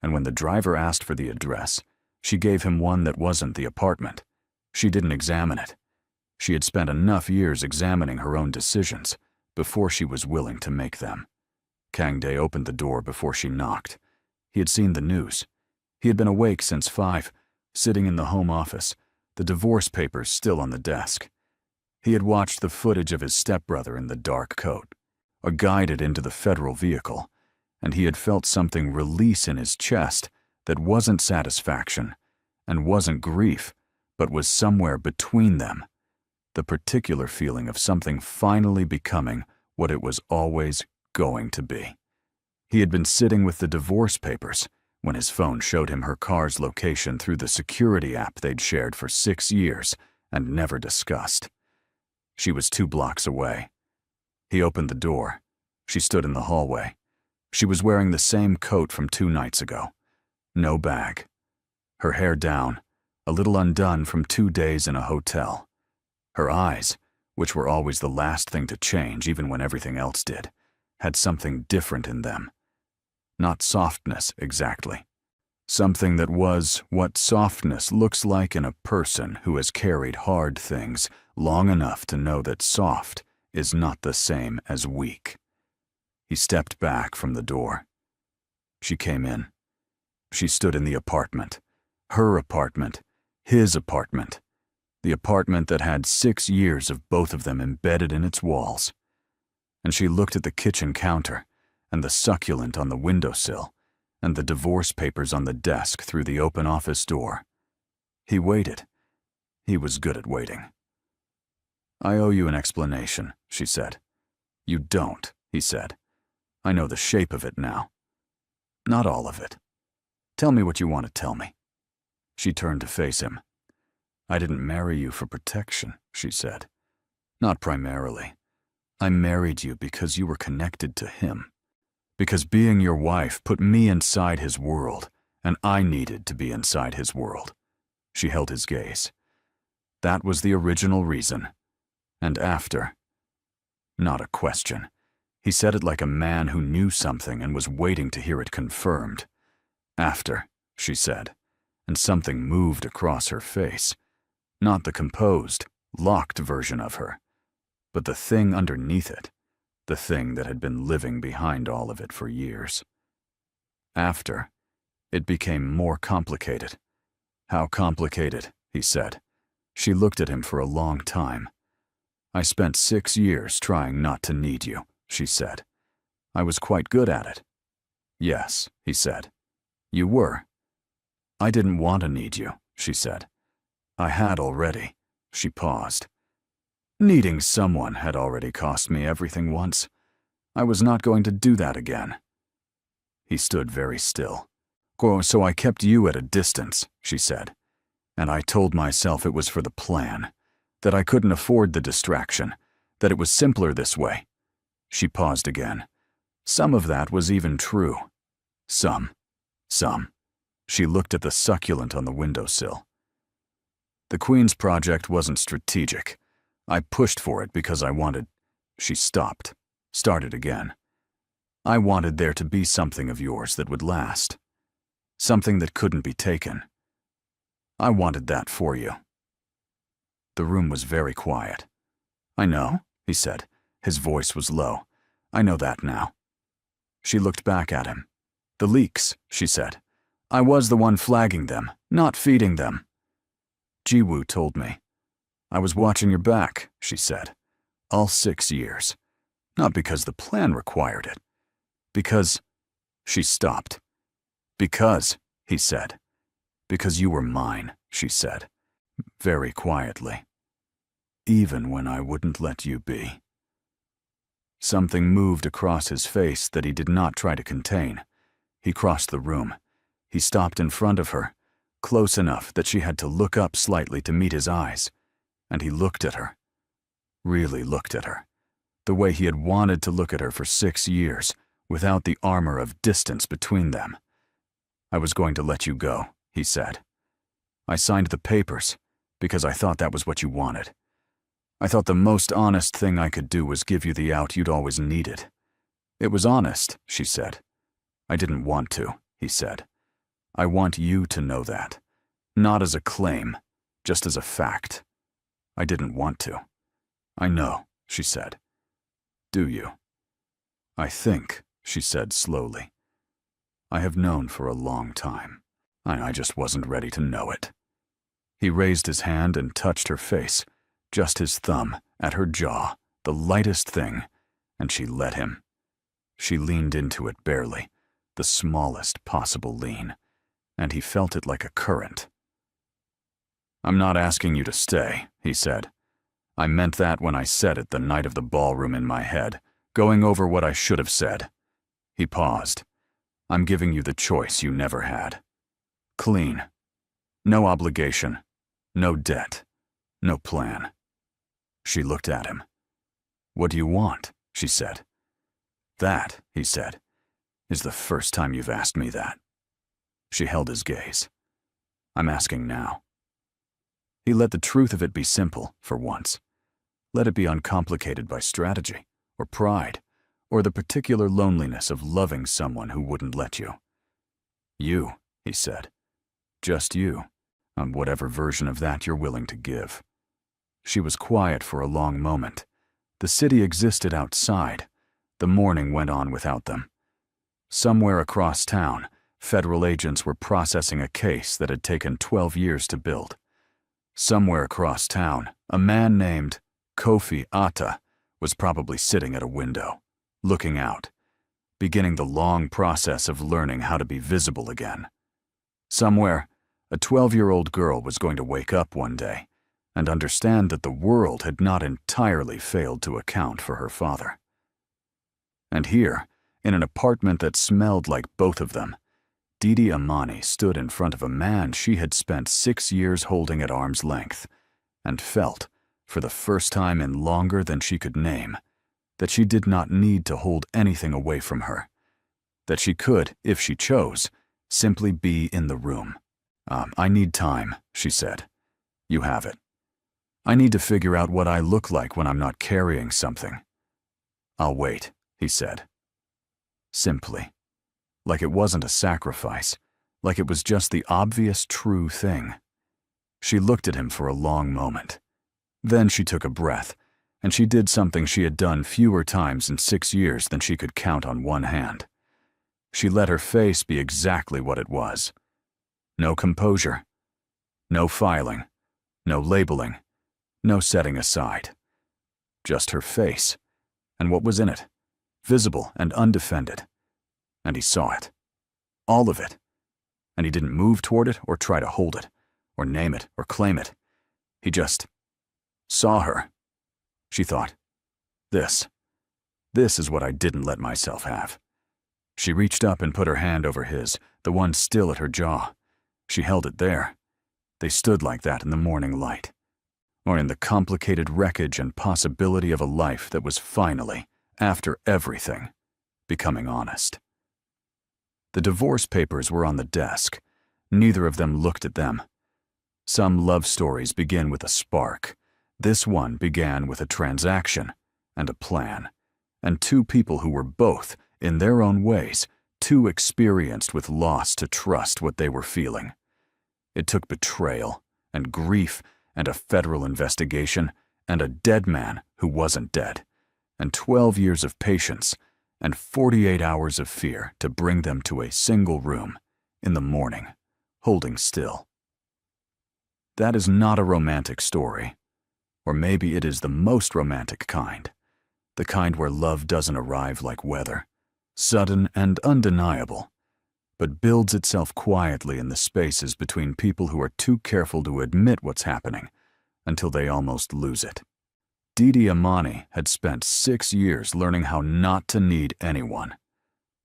And when the driver asked for the address, she gave him one that wasn't the apartment. She didn't examine it. She had spent enough years examining her own decisions before she was willing to make them. Kang Dae opened the door before she knocked. He had seen the news. He had been awake since 5, sitting in the home office, the divorce papers still on the desk. He had watched the footage of his stepbrother in the dark coat, or guided into the federal vehicle, and he had felt something release in his chest that wasn't satisfaction and wasn't grief, but was somewhere between them. The particular feeling of something finally becoming what it was always going to be. He had been sitting with the divorce papers when his phone showed him her car's location through the security app they'd shared for 6 years and never discussed. She was 2 blocks away. He opened the door. She stood in the hallway. She was wearing the same coat from 2 nights ago. No bag. Her hair down, a little undone from 2 days in a hotel. Her eyes, which were always the last thing to change even when everything else did, had something different in them. Not softness, exactly. Something that was what softness looks like in a person who has carried hard things long enough to know that soft is not the same as weak. He stepped back from the door. She came in. She stood in the apartment. Her apartment. His apartment. The apartment that had 6 years of both of them embedded in its walls. And she looked at the kitchen counter, and the succulent on the windowsill, and the divorce papers on the desk through the open office door. He waited. He was good at waiting. "I owe you an explanation," she said. "You don't," he said. "I know the shape of it now. Not all of it. Tell me what you want to tell me." She turned to face him. "I didn't marry you for protection," she said. "Not primarily. I married you because you were connected to him. Because being your wife put me inside his world, and I needed to be inside his world." She held his gaze. "That was the original reason. And after." Not a question. He said it like a man who knew something and was waiting to hear it confirmed. "After," she said, and something moved across her face. Not the composed, locked version of her, but the thing underneath it, the thing that had been living behind all of it for years. After, it became more complicated. "How complicated?" he said. She looked at him for a long time. "I spent 6 years trying not to need you," she said. "I was quite good at it." "Yes," he said. "You were." "I didn't want to need you," she said. "I had already." She paused. "Needing someone had already cost me everything once. I was not going to do that again." He stood very still. "So I kept you at a distance," she said. "And I told myself it was for the plan, that I couldn't afford the distraction, that it was simpler this way." She paused again. "Some of that was even true. Some. She looked at the succulent on the windowsill. "The Queen's project wasn't strategic. I pushed for it because I wanted—" She stopped, started again. "I wanted there to be something of yours that would last. Something that couldn't be taken. I wanted that for you." The room was very quiet. "I know," he said. His voice was low. "I know that now." She looked back at him. "The leaks," she said. "I was the one flagging them, not feeding them." "Jiwoo told me. I was watching your back," she said. "All 6 years. Not because the plan required it. Because—" She stopped. "Because," he said. "Because you were mine," she said, very quietly. "Even when I wouldn't let you be." Something moved across his face that he did not try to contain. He crossed the room. He stopped in front of her, close enough that she had to look up slightly to meet his eyes. And he looked at her. Really looked at her. The way he had wanted to look at her for 6 years, without the armor of distance between them. "I was going to let you go," he said. "I signed the papers, because I thought that was what you wanted. I thought the most honest thing I could do was give you the out you'd always needed." "It was honest," she said. "I didn't want to," he said. "I want you to know that. Not as a claim, just as a fact. I didn't want to." "I know," she said. "Do you?" "I think," she said slowly. "I have known for a long time. I just wasn't ready to know it." He raised his hand and touched her face, just his thumb, at her jaw, the lightest thing, and she let him. She leaned into it barely, the smallest possible lean, and he felt it like a current. "I'm not asking you to stay," he said. "I meant that when I said it the night of the ballroom in my head, going over what I should have said." He paused. "I'm giving you the choice you never had. Clean. No obligation. No debt. No plan." She looked at him. "What do you want?" she said. That, he said, is the first time you've asked me that. She held his gaze. I'm asking now. He let the truth of it be simple, for once. Let it be uncomplicated by strategy, or pride, or the particular loneliness of loving someone who wouldn't let you. You, he said. Just you, on whatever version of that you're willing to give. She was quiet for a long moment. The city existed outside. The morning went on without them. Somewhere across town, federal agents were processing a case that had taken 12 years to build. Somewhere across town, a man named Kofi Atta was probably sitting at a window, looking out, beginning the long process of learning how to be visible again. Somewhere, a 12-year-old girl was going to wake up one day and understand that the world had not entirely failed to account for her father. And here, in an apartment that smelled like both of them, Didi Amani stood in front of a man she had spent 6 years holding at arm's length and felt, for the first time in longer than she could name, that she did not need to hold anything away from her, that she could, if she chose, simply be in the room. I need time, she said. You have it. I need to figure out what I look like when I'm not carrying something. I'll wait, he said. Simply. Like it wasn't a sacrifice, like it was just the obvious true thing. She looked at him for a long moment. Then she took a breath, and she did something she had done fewer times in 6 years than she could count on one hand. She let her face be exactly what it was. No composure, no filing, no labeling, no setting aside. Just her face, and what was in it, visible and undefended. And he saw it. All of it. And he didn't move toward it or try to hold it, or name it or claim it. He just saw her. She thought, this is what I didn't let myself have. She reached up and put her hand over his, the one still at her jaw. She held it there. They stood like that in the morning light, or in the complicated wreckage and possibility of a life that was finally, after everything, becoming honest. The divorce papers were on the desk. Neither of them looked at them. Some love stories begin with a spark. This one began with a transaction and a plan, and two people who were both, in their own ways, too experienced with loss to trust what they were feeling. It took betrayal and grief and a federal investigation and a dead man who wasn't dead, and 12 years of patience and 48 hours of fear to bring them to a single room in the morning, holding still. That is not a romantic story, or maybe it is the most romantic kind, the kind where love doesn't arrive like weather, sudden and undeniable, but builds itself quietly in the spaces between people who are too careful to admit what's happening until they almost lose it. Didi Amani had spent 6 years learning how not to need anyone.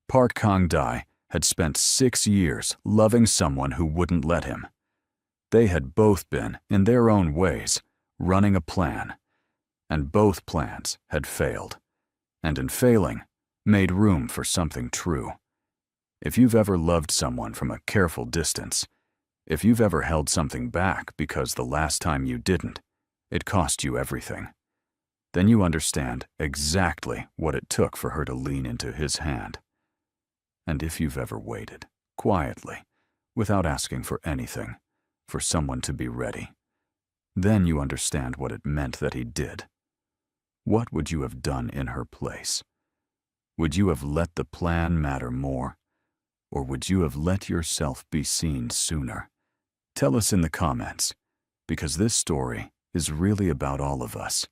Park Kang-dai had spent 6 years loving someone who wouldn't let him. They had both been, in their own ways, running a plan, and both plans had failed, and in failing, made room for something true. If you've ever loved someone from a careful distance, if you've ever held something back because the last time you didn't, it cost you everything, then you understand exactly what it took for her to lean into his hand. And if you've ever waited, quietly, without asking for anything, for someone to be ready, then you understand what it meant that he did. What would you have done in her place? Would you have let the plan matter more? Or would you have let yourself be seen sooner? Tell us in the comments, because this story is really about all of us,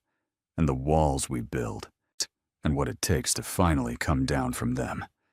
and the walls we build, and what it takes to finally come down from them.